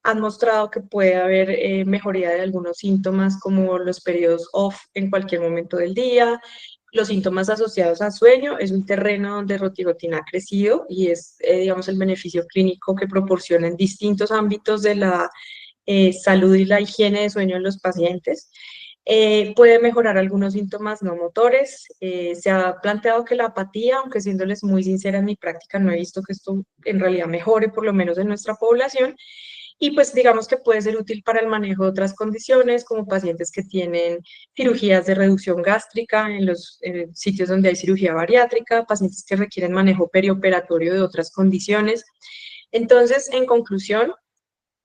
S3: han mostrado que puede haber mejoría de algunos síntomas como los periodos off en cualquier momento del día, los síntomas asociados al sueño. Es un terreno donde rotigotina ha crecido y es, digamos, el beneficio clínico que proporciona en distintos ámbitos de la salud y la higiene de sueño en los pacientes. Puede mejorar algunos síntomas no motores. Se ha planteado que la apatía, aunque siéndoles muy sincera en mi práctica, no he visto que esto en realidad mejore, por lo menos en nuestra población. Y pues digamos que puede ser útil para el manejo de otras condiciones, como pacientes que tienen cirugías de reducción gástrica en los sitios donde hay cirugía bariátrica, pacientes que requieren manejo perioperatorio de otras condiciones. Entonces, en conclusión,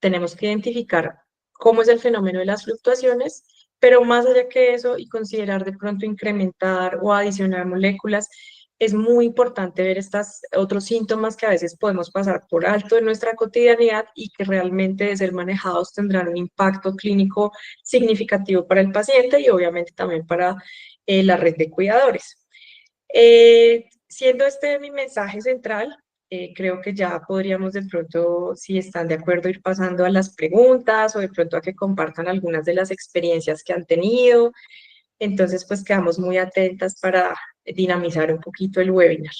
S3: tenemos que identificar cómo es el fenómeno de las fluctuaciones, pero más allá que eso y considerar de pronto incrementar o adicionar moléculas, es muy importante ver estos otros síntomas que a veces podemos pasar por alto en nuestra cotidianidad y que realmente de ser manejados tendrán un impacto clínico significativo para el paciente y obviamente también para la red de cuidadores. Siendo este mi mensaje central, creo que ya podríamos de pronto, si están de acuerdo, ir pasando a las preguntas o de pronto a que compartan algunas de las experiencias que han tenido. Entonces, pues quedamos muy atentas para dinamizar un poquito el webinar.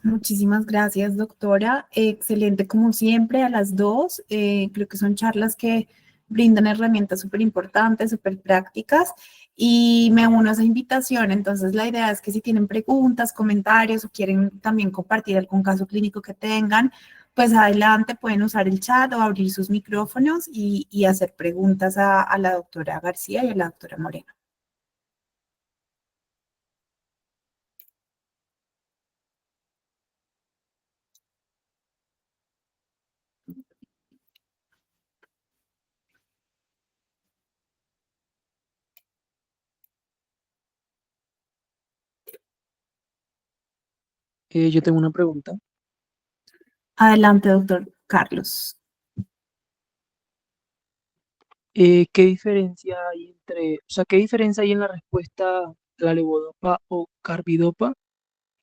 S1: Muchísimas gracias, doctora. Excelente como siempre a las dos. Creo que son charlas que brindan herramientas súper importantes, súper prácticas y me uno a esa invitación. Entonces, la idea es que si tienen preguntas, comentarios o quieren también compartir algún caso clínico que tengan, pues adelante pueden usar el chat o abrir sus micrófonos y hacer preguntas a la doctora García y a la doctora Moreno.
S4: Yo tengo una pregunta.
S1: Adelante, doctor Carlos.
S4: ¿Qué diferencia hay entre, o sea, qué diferencia hay en la respuesta a la levodopa o carbidopa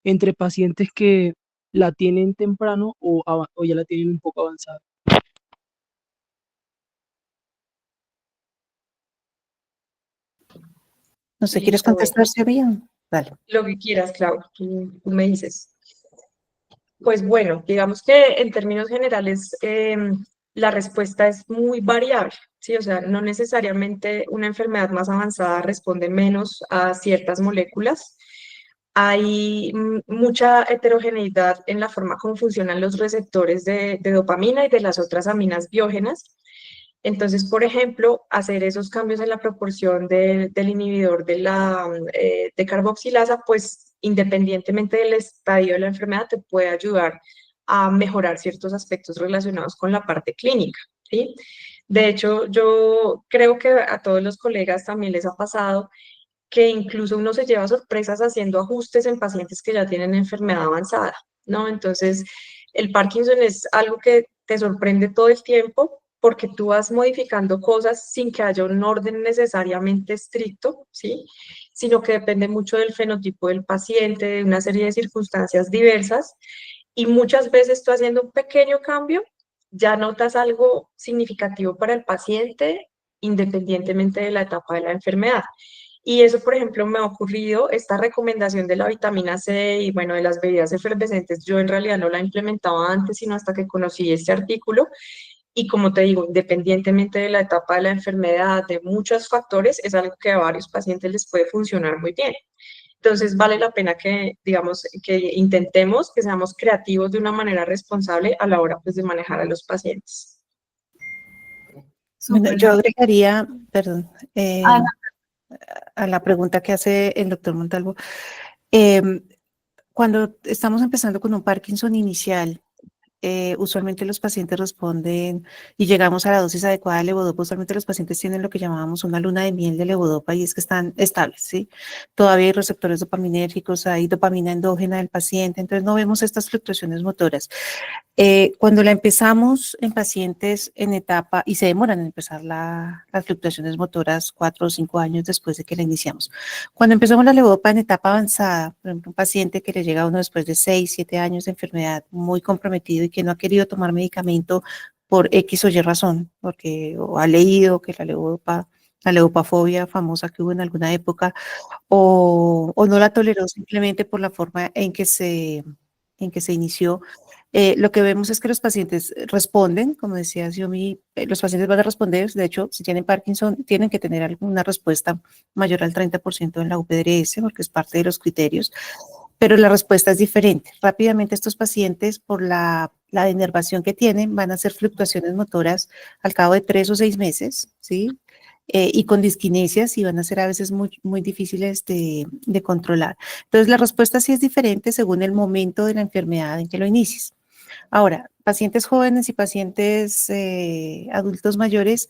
S4: entre pacientes que la tienen temprano o ya la tienen un poco avanzada?
S2: No sé, ¿quieres
S3: Listo, bueno.
S2: contestar, bien? Vale.
S3: Lo que quieras, Clau, tú me dices. Pues bueno, digamos que en términos generales la respuesta es muy variable, ¿sí? O sea, no necesariamente una enfermedad más avanzada responde menos a ciertas moléculas. Hay mucha heterogeneidad en la forma como funcionan los receptores de dopamina y de las otras aminas biógenas. Entonces, por ejemplo, hacer esos cambios en la proporción del inhibidor de carboxilasa, pues independientemente del estadio de la enfermedad, te puede ayudar a mejorar ciertos aspectos relacionados con la parte clínica, ¿sí? De hecho, yo creo que a todos los colegas también les ha pasado que incluso uno se lleva sorpresas haciendo ajustes en pacientes que ya tienen enfermedad avanzada, ¿no? Entonces, el Parkinson es algo que te sorprende todo el tiempo porque tú vas modificando cosas sin que haya un orden necesariamente estricto, ¿sí? Sino que depende mucho del fenotipo del paciente, de una serie de circunstancias diversas, y muchas veces tú haciendo un pequeño cambio, ya notas algo significativo para el paciente, independientemente de la etapa de la enfermedad. Y eso, por ejemplo, me ha ocurrido, esta recomendación de la vitamina C y, bueno, de las bebidas efervescentes, yo en realidad no la implementaba antes, sino hasta que conocí este artículo. Y como te digo, independientemente de la etapa de la enfermedad, de muchos factores, es algo que a varios pacientes les puede funcionar muy bien. Entonces, vale la pena que, digamos, que intentemos, que seamos creativos de una manera responsable a la hora, pues, de manejar a los pacientes.
S2: Bueno,
S1: Súper.
S2: yo agregaría, perdón,
S1: Ana,
S2: a la pregunta que hace el doctor Montalvo. Em, Cuando estamos empezando con un Parkinson inicial, usualmente los pacientes responden y llegamos a la dosis adecuada de levodopa. Usualmente los pacientes tienen lo que llamábamos una luna de miel de levodopa y es que están estables, ¿sí? Todavía hay receptores dopaminérgicos, hay dopamina endógena del paciente, entonces no vemos estas fluctuaciones motoras. Cuando la empezamos en pacientes en etapa, y se demoran en empezar las fluctuaciones motoras 4 o 5 años después de que la iniciamos. Cuando empezamos la levodopa en etapa avanzada, por ejemplo, un paciente que le llega a uno después de 6, 7 años de enfermedad muy comprometido y que no ha querido tomar medicamento por X o Y razón, porque o ha leído que la levopafobia famosa que hubo en alguna época, o no la toleró simplemente por la forma en que se inició. Lo que vemos es que los pacientes responden, como decía Xiomi, los pacientes van a responder, de hecho, si tienen Parkinson, tienen que tener alguna respuesta mayor al 30% en la UPDRS, porque es parte de los criterios, pero la respuesta es diferente. Rápidamente estos pacientes, por la denervación que tienen, van a hacer fluctuaciones motoras al cabo de 3 o 6 meses, ¿sí? Y con disquinesias y van a ser a veces muy, muy difíciles de controlar. Entonces, la respuesta sí es diferente según el momento de la enfermedad en que lo inicies. Ahora, pacientes jóvenes y pacientes adultos mayores,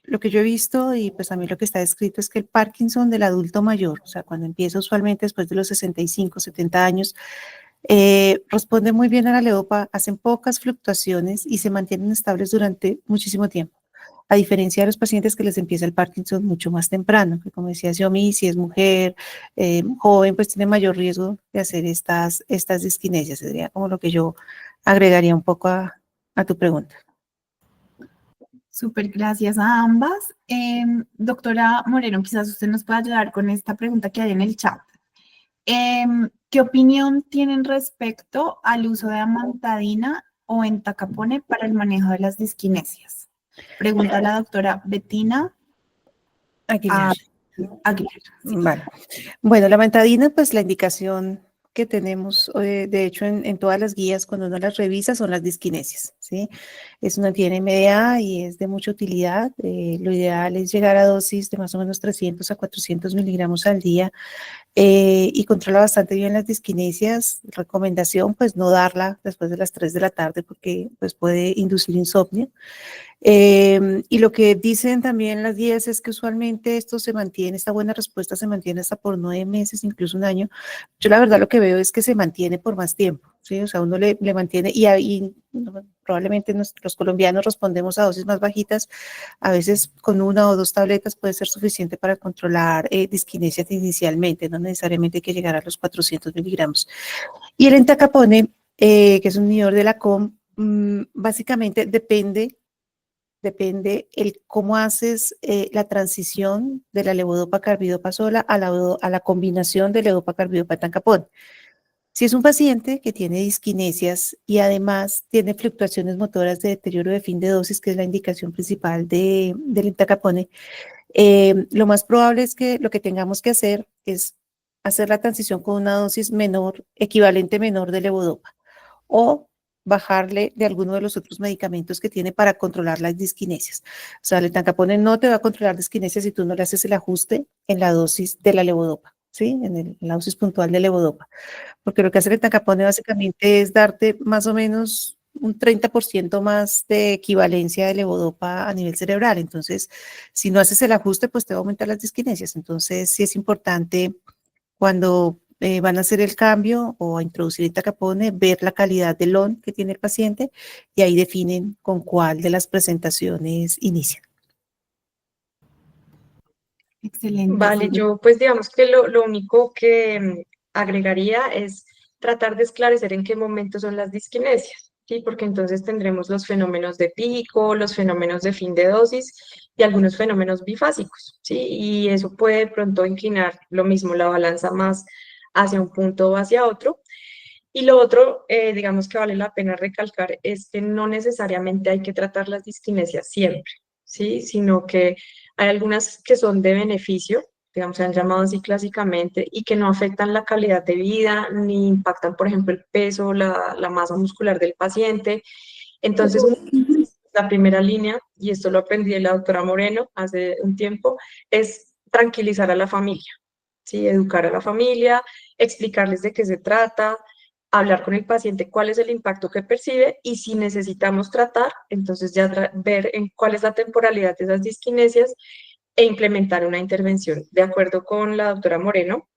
S2: lo que yo he visto y pues a mí lo que está descrito es que el Parkinson del adulto mayor, o sea, cuando empieza usualmente después de los 65, 70 años, responde muy bien a la levodopa, hacen pocas fluctuaciones y se mantienen estables durante muchísimo tiempo. A diferencia de los pacientes que les empieza el Parkinson mucho más temprano, que como decía Xiaomi, si es mujer joven, pues tiene mayor riesgo de hacer estas disquinesias. Sería como lo que yo agregaría un poco a tu pregunta.
S1: Súper, gracias a ambas. Doctora Moreno, quizás usted nos pueda ayudar con esta pregunta que hay en el chat. ¿Qué opinión tienen respecto al uso de amantadina o entacapone para el manejo de las disquinesias? Pregunta la doctora Bettina
S2: Aguilar.
S1: Aguilar. Sí.
S2: Vale. Bueno, la mantadina, pues la indicación que tenemos, de hecho, en todas las guías, cuando uno las revisa, son las disquinesias, ¿sí? Es una tiene MDA y es de mucha utilidad. Lo ideal es llegar a dosis de más o menos 300 a 400 miligramos al día y controla bastante bien las disquinesias. Recomendación, pues no darla después de las 3 de la tarde porque pues puede inducir insomnio. Y lo que dicen también las guías es que usualmente esto se mantiene, esta buena respuesta se mantiene hasta por 9 meses, incluso un año. Yo la verdad lo que veo es que se mantiene por más tiempo, ¿sí? O sea, uno le mantiene y ahí probablemente los colombianos respondemos a dosis más bajitas, a veces con 1 o 2 tabletas puede ser suficiente para controlar disquinesias inicialmente, no necesariamente hay que llegar a los 400 miligramos. Y el entacapone, que es un inhibidor de la COM, básicamente depende el cómo haces la transición de la levodopa carbidopa sola a la combinación de levodopa carbidopa entacapone. Si es un paciente que tiene disquinesias y además tiene fluctuaciones motoras de deterioro de fin de dosis, que es la indicación principal del entacapone, lo más probable es que lo que tengamos que hacer es hacer la transición con una dosis menor, equivalente menor de levodopa, o bajarle de alguno de los otros medicamentos que tiene para controlar las disquinesias. O sea, el entacapone no te va a controlar disquinesias si tú no le haces el ajuste en la dosis de la levodopa, ¿sí? En la dosis puntual de levodopa. Porque lo que hace el entacapone básicamente es darte más o menos un 30% más de equivalencia de levodopa a nivel cerebral. Entonces, si no haces el ajuste, pues te va a aumentar las disquinesias. Entonces, sí es importante cuando van a hacer el cambio o a introducir entacapone, ver la calidad del ON que tiene el paciente y ahí definen con cuál de las presentaciones inician.
S1: Excelente.
S3: Vale,
S1: Sí.
S3: yo pues digamos que lo único que agregaría es tratar de esclarecer en qué momento son las disquinesias, ¿sí? Porque entonces tendremos los fenómenos de pico, los fenómenos de fin de dosis y algunos fenómenos bifásicos, ¿sí? Y eso puede de pronto inclinar lo mismo, la balanza más hacia un punto o hacia otro. Y lo otro, digamos que vale la pena recalcar, es que no necesariamente hay que tratar las disquinesias siempre, ¿sí? Sino que hay algunas que son de beneficio, digamos, se han llamado así clásicamente, y que no afectan la calidad de vida, ni impactan, por ejemplo, el peso, la masa muscular del paciente. Entonces, la primera línea, y esto lo aprendí de la doctora Moreno hace un tiempo, es tranquilizar a la familia, ¿sí? Educar a la familia, explicarles de qué se trata, hablar con el paciente cuál es el impacto que percibe y si necesitamos tratar, entonces ya ver en cuál es la temporalidad de esas disquinesias e implementar una intervención. De acuerdo con la doctora Moreno,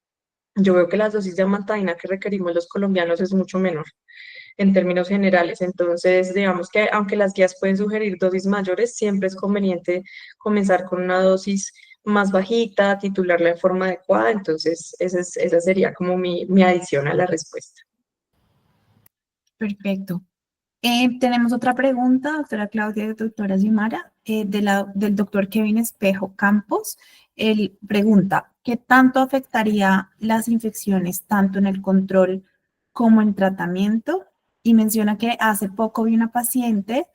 S3: yo veo que las dosis de amantadina que requerimos los colombianos es mucho menor en términos generales. Entonces, digamos que aunque las guías pueden sugerir dosis mayores, siempre es conveniente comenzar con una dosis más bajita, titularla de forma adecuada. Entonces, esa sería como mi adición a la respuesta.
S1: Perfecto. Tenemos otra pregunta, doctora Claudia y doctora Xiomara, del doctor Kevin Espejo Campos. Él pregunta, ¿qué tanto afectaría las infecciones tanto en el control como en tratamiento? Y menciona que hace poco vi una paciente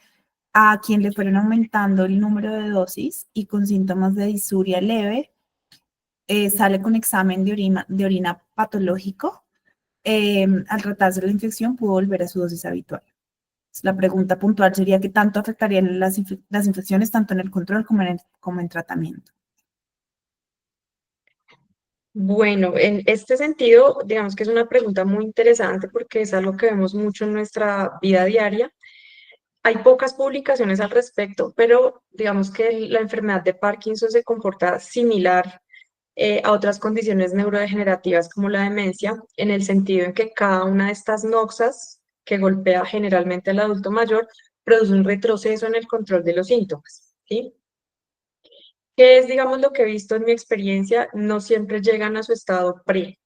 S1: a quien le fueron aumentando el número de dosis y con síntomas de disuria leve, sale con examen de orina patológico. Al tratarse la infección pudo volver a su dosis habitual. La pregunta puntual sería qué tanto afectarían las infecciones tanto en el control como en tratamiento.
S3: Bueno, en este sentido, digamos que es una pregunta muy interesante porque es algo que vemos mucho en nuestra vida diaria. Hay pocas publicaciones al respecto, pero digamos que la enfermedad de Parkinson se comporta similar a otras condiciones neurodegenerativas como la demencia, en el sentido en que cada una de estas noxas que golpea generalmente al adulto mayor produce un retroceso en el control de los síntomas, ¿sí? Que es, digamos, lo que he visto en mi experiencia, no siempre llegan a su estado pre.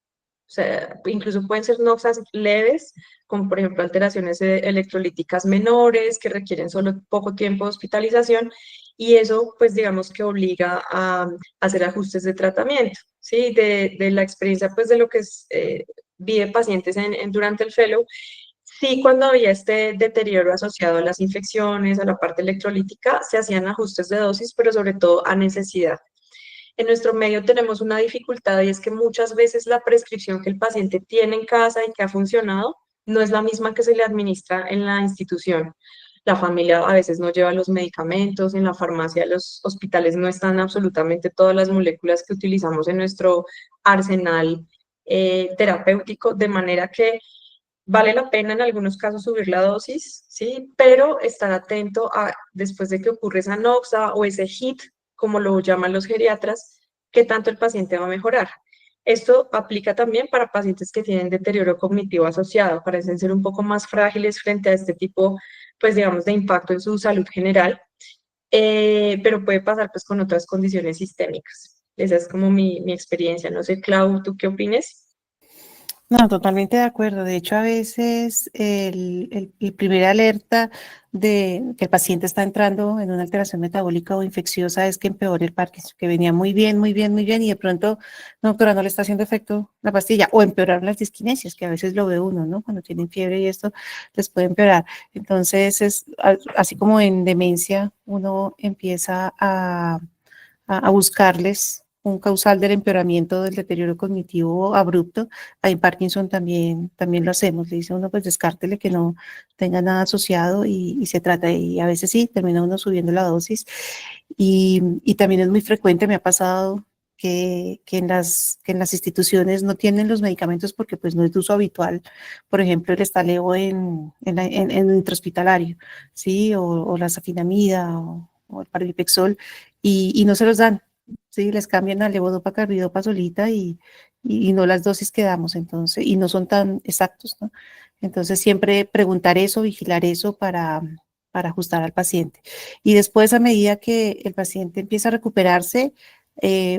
S3: O sea, incluso pueden ser noxas leves, como por ejemplo alteraciones electrolíticas menores que requieren solo poco tiempo de hospitalización, y eso, pues digamos que obliga a hacer ajustes de tratamiento, ¿sí? De la experiencia, pues de lo que vi de pacientes durante el fellow, sí, cuando había este deterioro asociado a las infecciones, a la parte electrolítica, se hacían ajustes de dosis, pero sobre todo a necesidad. En nuestro medio tenemos una dificultad y es que muchas veces la prescripción que el paciente tiene en casa y que ha funcionado no es la misma que se le administra en la institución. La familia a veces no lleva los medicamentos, en la farmacia, los hospitales no están absolutamente todas las moléculas que utilizamos en nuestro arsenal terapéutico, de manera que vale la pena en algunos casos subir la dosis, ¿sí? Pero estar atento a, después de que ocurre esa noxa o ese hit, como lo llaman los geriatras, qué tanto el paciente va a mejorar. Esto aplica también para pacientes que tienen deterioro cognitivo asociado, parecen ser un poco más frágiles frente a este tipo, pues digamos, de impacto en su salud general, pero puede pasar pues con otras condiciones sistémicas. Esa es como mi experiencia. No sé, Clau, ¿tú qué opines?
S2: No, totalmente de acuerdo. De hecho, a veces el primer alerta de que el paciente está entrando en una alteración metabólica o infecciosa es que empeore el Parkinson, que venía muy bien, muy bien, muy bien, y de pronto, no, doctora, no le está haciendo efecto la pastilla, o empeoraron las disquinesias, que a veces lo ve uno, ¿no? Cuando tienen fiebre y esto les puede empeorar. Entonces, así como en demencia, uno empieza a buscarles un causal del empeoramiento del deterioro cognitivo abrupto. Ahí en Parkinson también lo hacemos. Le dice a uno, pues descártele que no tenga nada asociado y se trata. Y a veces sí, termina uno subiendo la dosis. Y también es muy frecuente, me ha pasado que en las instituciones no tienen los medicamentos porque pues no es de uso habitual, por ejemplo, el estaleo en intrahospitalario, ¿sí? O la safinamida o el paralipexol, y no se los dan, ¿sí? Les cambian a levodopa, carbidopa solita y no las dosis que damos, entonces, y no son tan exactos, ¿no? Entonces, siempre preguntar eso, vigilar eso para ajustar al paciente. Y después, a medida que el paciente empieza a recuperarse,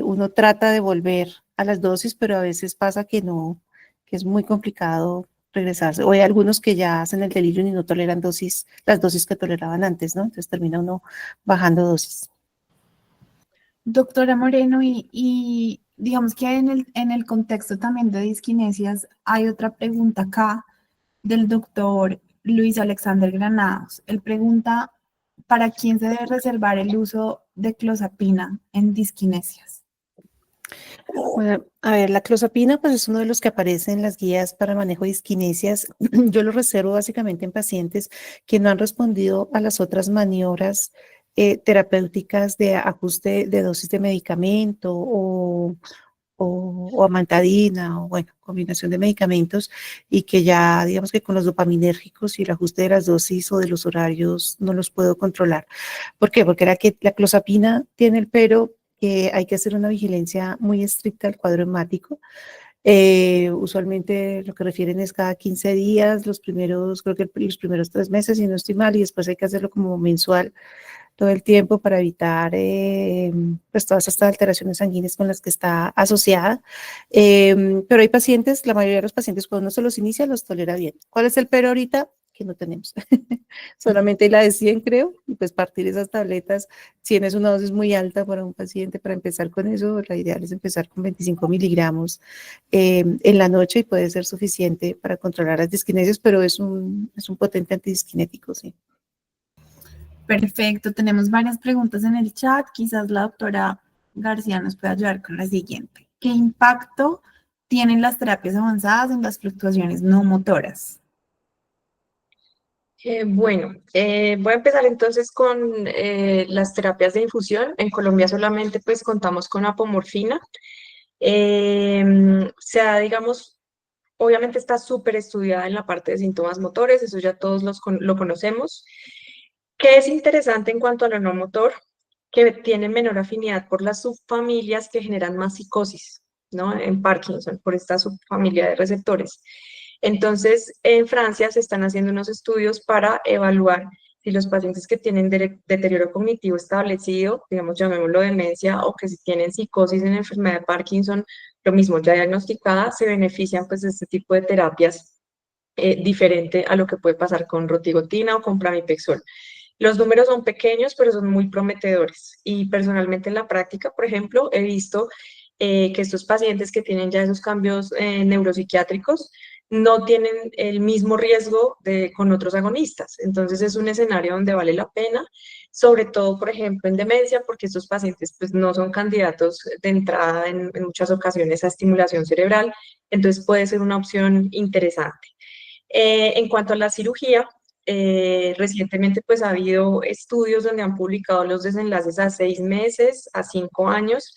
S2: uno trata de volver a las dosis, pero a veces pasa que no, que es muy complicado regresarse. O hay algunos que ya hacen el delirio y no toleran dosis, las dosis que toleraban antes, ¿no? Entonces termina uno bajando dosis.
S1: Doctora Moreno, y digamos que en el contexto también de disquinesias hay otra pregunta acá del doctor Luis Alexander Granados. Él pregunta, ¿para quién se debe reservar el uso de clozapina en disquinesias?
S2: Bueno, a ver, la clozapina pues es uno de los que aparece en las guías para manejo de disquinesias. Yo lo reservo básicamente en pacientes que no han respondido a las otras maniobras terapéuticas de ajuste de dosis de medicamento o amantadina o bueno, combinación de medicamentos y que ya digamos que con los dopaminérgicos y el ajuste de las dosis o de los horarios no los puedo controlar. ¿Por qué? Porque la clozapina tiene el pero que hay que hacer una vigilancia muy estricta al cuadro hemático. Usualmente lo que refieren es cada 15 días, los primeros, creo que los primeros 3 meses, si no estoy mal, y después hay que hacerlo como mensual todo el tiempo para evitar pues todas estas alteraciones sanguíneas con las que está asociada. Pero hay pacientes, la mayoría de los pacientes cuando uno se los inicia los tolera bien. ¿Cuál es el pero ahorita? Que no tenemos. Solamente hay la de 100 creo, y pues partir esas tabletas, 100 es una dosis muy alta para un paciente, para empezar con eso, la ideal es empezar con 25 miligramos en la noche y puede ser suficiente para controlar las disquinesias, pero es un potente antidisquinético, sí.
S1: Perfecto, tenemos varias preguntas en el chat. Quizás la doctora García nos pueda ayudar con la siguiente. ¿Qué impacto tienen las terapias avanzadas en las fluctuaciones no motoras?
S3: Voy a empezar entonces con las terapias de infusión. En Colombia solamente pues contamos con apomorfina. Digamos, obviamente está súper estudiada en la parte de síntomas motores, eso ya todos lo conocemos. ¿Qué es interesante en cuanto a lo no motor? Que tienen menor afinidad por las subfamilias que generan más psicosis, ¿no? En Parkinson, por esta subfamilia de receptores. Entonces, en Francia se están haciendo unos estudios para evaluar si los pacientes que tienen deterioro cognitivo establecido, digamos, llamémoslo demencia, o que si tienen psicosis en enfermedad de Parkinson, lo mismo, ya diagnosticada, se benefician pues de este tipo de terapias diferente a lo que puede pasar con rotigotina o con pramipexol. Los números son pequeños, pero son muy prometedores. Y personalmente en la práctica, por ejemplo, he visto que estos pacientes que tienen ya esos cambios neuropsiquiátricos no tienen el mismo riesgo con otros agonistas. Entonces es un escenario donde vale la pena, sobre todo, por ejemplo, en demencia, porque estos pacientes pues, no son candidatos de entrada en muchas ocasiones a estimulación cerebral. Entonces puede ser una opción interesante. En cuanto a la cirugía, recientemente pues ha habido estudios donde han publicado los desenlaces a 6 meses, a 5 años,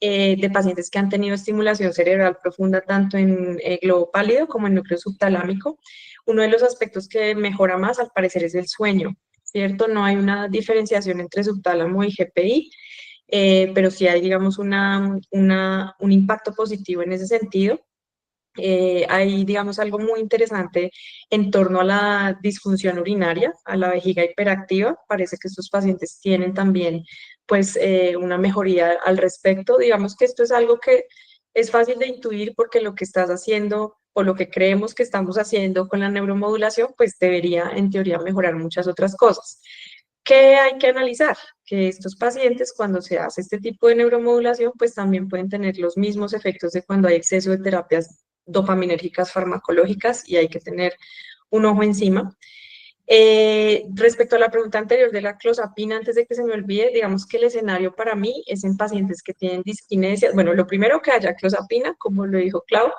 S3: de pacientes que han tenido estimulación cerebral profunda tanto en globo pálido como en núcleo subtalámico. Uno de los aspectos que mejora más al parecer es el sueño, ¿cierto? No hay una diferenciación entre subtálamo y GPI, pero sí hay, digamos, un impacto positivo en ese sentido. Hay, digamos, algo muy interesante en torno a la disfunción urinaria, a la vejiga hiperactiva. Parece que estos pacientes tienen también, pues, una mejoría al respecto. Digamos que esto es algo que es fácil de intuir porque lo que estás haciendo o lo que creemos que estamos haciendo con la neuromodulación, pues debería, en teoría, mejorar muchas otras cosas. ¿Qué hay que analizar? Que estos pacientes, cuando se hace este tipo de neuromodulación, pues también pueden tener los mismos efectos de cuando hay exceso de terapias dopaminérgicas farmacológicas y hay que tener un ojo encima. Respecto a la pregunta anterior de la clozapina, antes de que se me olvide, digamos que el escenario para mí es en pacientes que tienen disquinesia. Bueno, lo primero que haya clozapina, como lo dijo Clau,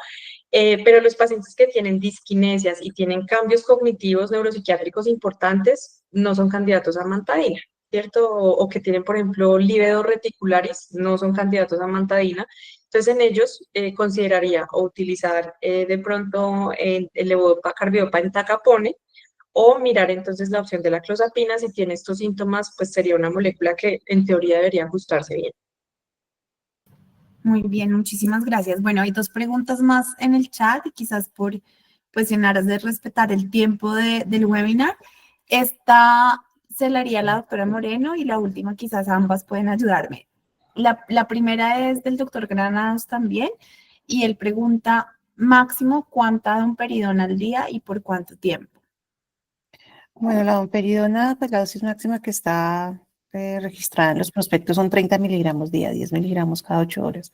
S3: pero los pacientes que tienen disquinesias y tienen cambios cognitivos neuropsiquiátricos importantes no son candidatos a mantadina, ¿cierto? O que tienen, por ejemplo, líbedos reticulares, no son candidatos a mantadina. Entonces, en ellos consideraría o utilizar de pronto el levodopa carbidopa en tacapone, o mirar entonces la opción de la clozapina. Si tiene estos síntomas, pues sería una molécula que en teoría debería ajustarse bien.
S1: Muy bien, muchísimas gracias. Bueno, hay 2 preguntas más en el chat y quizás por pues en aras de respetar el tiempo del webinar. Esta se la haría la doctora Moreno y la última quizás ambas pueden ayudarme. La primera es del doctor Granados también y él pregunta máximo cuánta domperidona al día y por cuánto tiempo.
S2: Bueno, la domperidona, pues la dosis máxima que está registrada en los prospectos son 30 miligramos día, 10 miligramos cada 8 horas.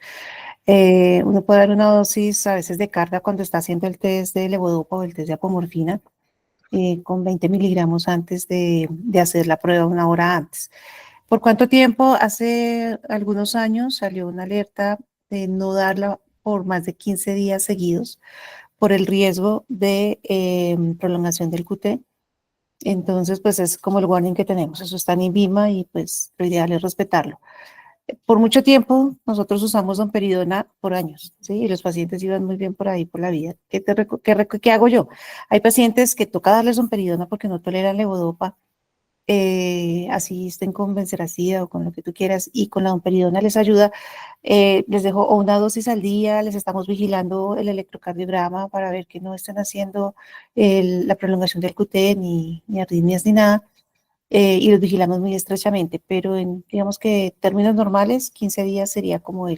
S2: Uno puede dar una dosis a veces de carga cuando está haciendo el test de levodopa o el test de apomorfina, con 20 miligramos antes de hacer la prueba, una hora antes. ¿Por cuánto tiempo? Hace algunos años salió una alerta de no darla por más de 15 días seguidos por el riesgo de prolongación del QT. Entonces, pues es como el warning que tenemos. Eso está en INVIMA y pues lo ideal es respetarlo. Por mucho tiempo nosotros usamos domperidona por años, ¿sí? Y los pacientes iban muy bien por ahí, por la vida. ¿Qué hago yo? Hay pacientes que toca darles domperidona porque no toleran levodopa, así estén con benseracida o con lo que tú quieras, y con la domperidona les ayuda. Les dejo una dosis al día, les estamos vigilando el electrocardiograma para ver que no estén haciendo la prolongación del QT, ni arritmias ni nada. Y los vigilamos muy estrechamente, pero digamos que términos normales, 15 días sería como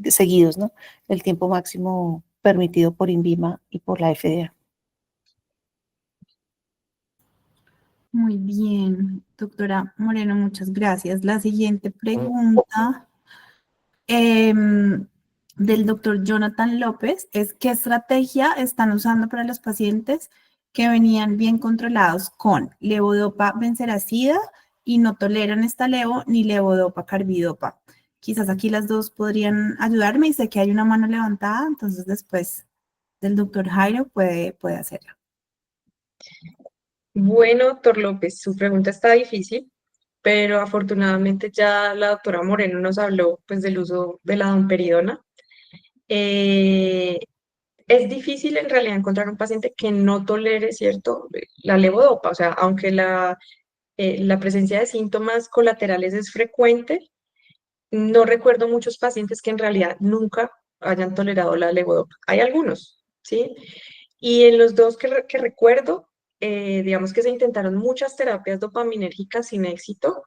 S2: seguidos, ¿no? El tiempo máximo permitido por INVIMA y por la FDA.
S1: Muy bien, doctora Moreno, muchas gracias. La siguiente pregunta del doctor Jonathan López es: ¿qué estrategia están usando para los pacientes que venían bien controlados con levodopa benseracida y no toleran esta levo ni levodopa carbidopa? Quizás aquí las dos podrían ayudarme y sé que hay una mano levantada, entonces después del doctor Jairo puede hacerlo.
S3: Bueno, doctor López, su pregunta está difícil, pero afortunadamente ya la doctora Moreno nos habló pues del uso de la domperidona. Es difícil en realidad encontrar un paciente que no tolere, ¿cierto? La levodopa, o sea, aunque la presencia de síntomas colaterales es frecuente, no recuerdo muchos pacientes que en realidad nunca hayan tolerado la levodopa. Hay algunos, ¿sí? Y en los dos que recuerdo, digamos que se intentaron muchas terapias dopaminérgicas sin éxito,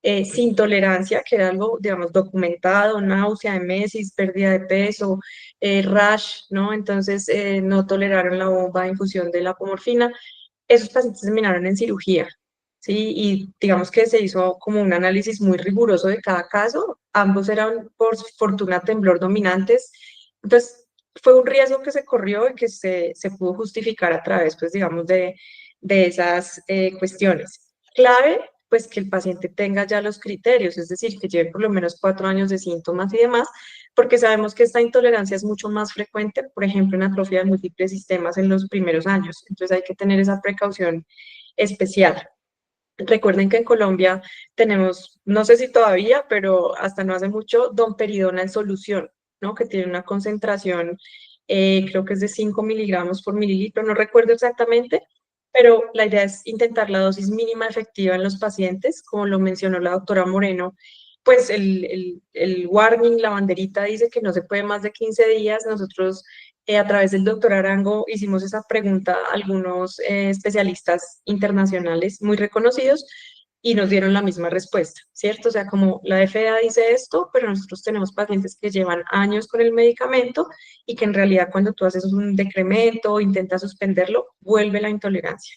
S3: sin tolerancia, que era algo, digamos, documentado, náusea, emesis, pérdida de peso, rash, ¿no? Entonces, no toleraron la bomba de infusión de la apomorfina. Esos pacientes terminaron en cirugía, ¿sí? Y digamos que se hizo como un análisis muy riguroso de cada caso. Ambos eran, por fortuna, temblor dominantes. Entonces, fue un riesgo que se corrió y que se pudo justificar a través, pues, digamos, de esas cuestiones. Clave, pues, que el paciente tenga ya los criterios, es decir, que lleve por lo menos 4 años de síntomas y demás, porque sabemos que esta intolerancia es mucho más frecuente, por ejemplo, en atrofia de múltiples sistemas en los primeros años. Entonces hay que tener esa precaución especial. Recuerden que en Colombia tenemos, no sé si todavía, pero hasta no hace mucho, domperidona en solución, ¿no? Que tiene una concentración, creo que es de 5 miligramos por mililitro, no recuerdo exactamente, pero la idea es intentar la dosis mínima efectiva en los pacientes, como lo mencionó la doctora Moreno, pues el warning, la banderita dice que no se puede más de 15 días. Nosotros a través del doctor Arango hicimos esa pregunta a algunos especialistas internacionales muy reconocidos y nos dieron la misma respuesta, ¿cierto? O sea, como la FDA dice esto, pero nosotros tenemos pacientes que llevan años con el medicamento y que en realidad cuando tú haces un decremento o intentas suspenderlo, vuelve la intolerancia.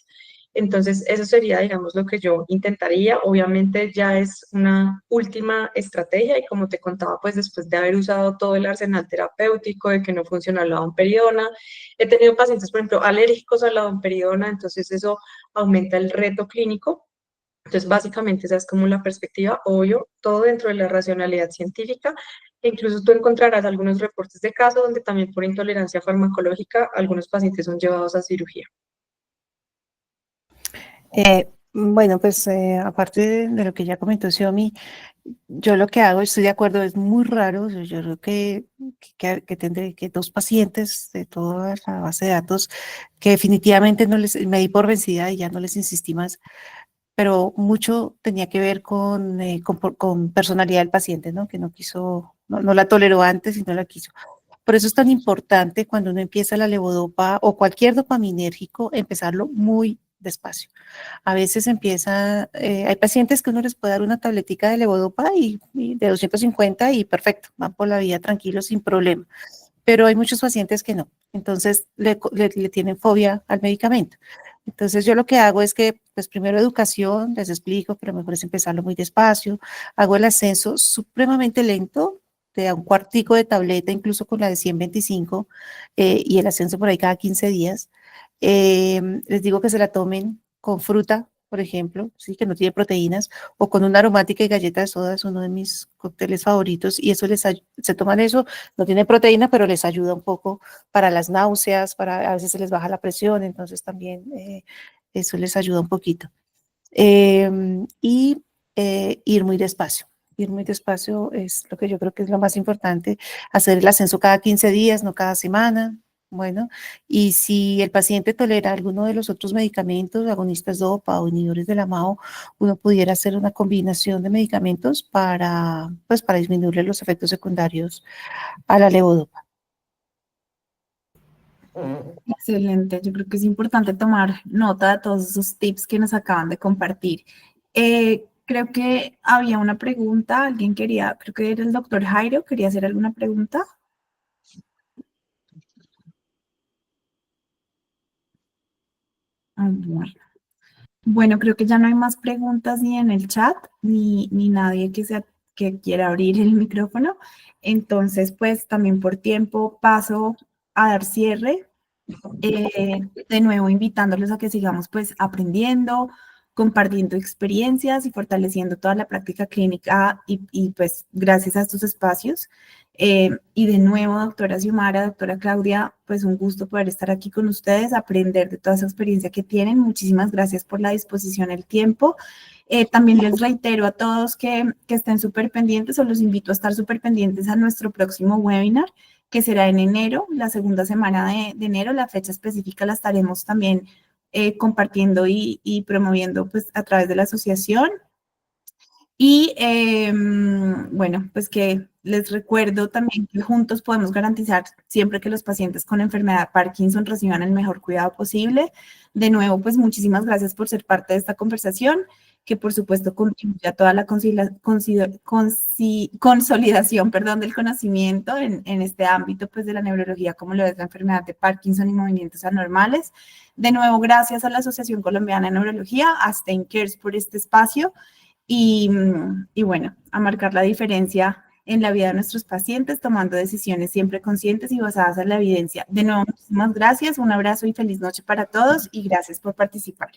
S3: Entonces, eso sería, digamos, lo que yo intentaría. Obviamente ya es una última estrategia y como te contaba, pues después de haber usado todo el arsenal terapéutico, de que no funciona la domperidona, he tenido pacientes, por ejemplo, alérgicos a la domperidona, entonces eso aumenta el reto clínico. Entonces, básicamente esa es como la perspectiva, obvio, todo dentro de la racionalidad científica. E incluso tú encontrarás algunos reportes de casos donde también por intolerancia farmacológica algunos pacientes son llevados a cirugía.
S2: Bueno, pues aparte de lo que ya comentó Xiaomi, yo lo que hago, estoy de acuerdo, es muy raro. Yo creo que tendré que 2 pacientes de toda la base de datos que definitivamente no les, me di por vencida y ya no les insistí más, pero mucho tenía que ver con personalidad del paciente, ¿no? Que no quiso, no la toleró antes y no la quiso. Por eso es tan importante cuando uno empieza la levodopa o cualquier dopaminérgico, empezarlo muy despacio. A veces hay pacientes que uno les puede dar una tabletica de levodopa y de 250 y perfecto, van por la vida tranquilos sin problema. Pero hay muchos pacientes que no, entonces le tienen fobia al medicamento. Entonces yo lo que hago es que, pues primero educación, les explico que lo mejor es empezarlo muy despacio, hago el ascenso supremamente lento, de a un cuartico de tableta, incluso con la de 125, y el ascenso por ahí cada 15 días. Les digo que se la tomen con fruta, por ejemplo, sí, que no tiene proteínas, o con una aromática y galleta de soda, es uno de mis cócteles favoritos, y eso se toman eso, no tiene proteína, pero les ayuda un poco para las náuseas, a veces se les baja la presión, entonces también eso les ayuda un poquito. Y ir muy despacio es lo que yo creo que es lo más importante, hacer el ascenso cada 15 días, no cada semana. Bueno, y si el paciente tolera alguno de los otros medicamentos, agonistas DOPA o inhibidores de la MAO, uno pudiera hacer una combinación de medicamentos pues, para disminuir los efectos secundarios a la levodopa.
S1: Excelente, yo creo que es importante tomar nota de todos esos tips que nos acaban de compartir. Creo que había una pregunta, alguien quería, creo que era el doctor Jairo, quería hacer alguna pregunta. Bueno, creo que ya no hay más preguntas ni en el chat, ni nadie que quiera abrir el micrófono. Entonces, pues también por tiempo paso a dar cierre. De nuevo, invitándolos a que sigamos pues aprendiendo, compartiendo experiencias y fortaleciendo toda la práctica clínica y pues gracias a estos espacios. Y de nuevo, doctora Xiomara, doctora Claudia, pues un gusto poder estar aquí con ustedes, aprender de toda esa experiencia que tienen. Muchísimas gracias por la disposición, el tiempo. También les reitero a todos que estén súper pendientes, o los invito a estar súper pendientes a nuestro próximo webinar, que será en enero, la segunda semana de enero. La fecha específica la estaremos también compartiendo y promoviendo pues a través de la asociación. Y bueno, pues que les recuerdo también que juntos podemos garantizar siempre que los pacientes con enfermedad Parkinson reciban el mejor cuidado posible. De nuevo, pues muchísimas gracias por ser parte de esta conversación, que por supuesto contribuye a toda la consolidación, perdón, del conocimiento en este ámbito pues de la neurología, como lo es la enfermedad de Parkinson y movimientos anormales. De nuevo, gracias a la Asociación Colombiana de Neurología, a Stein Cares por este espacio. Y bueno, a marcar la diferencia en la vida de nuestros pacientes, tomando decisiones siempre conscientes y basadas en la evidencia. De nuevo, muchísimas gracias, un abrazo y feliz noche para todos y gracias por participar.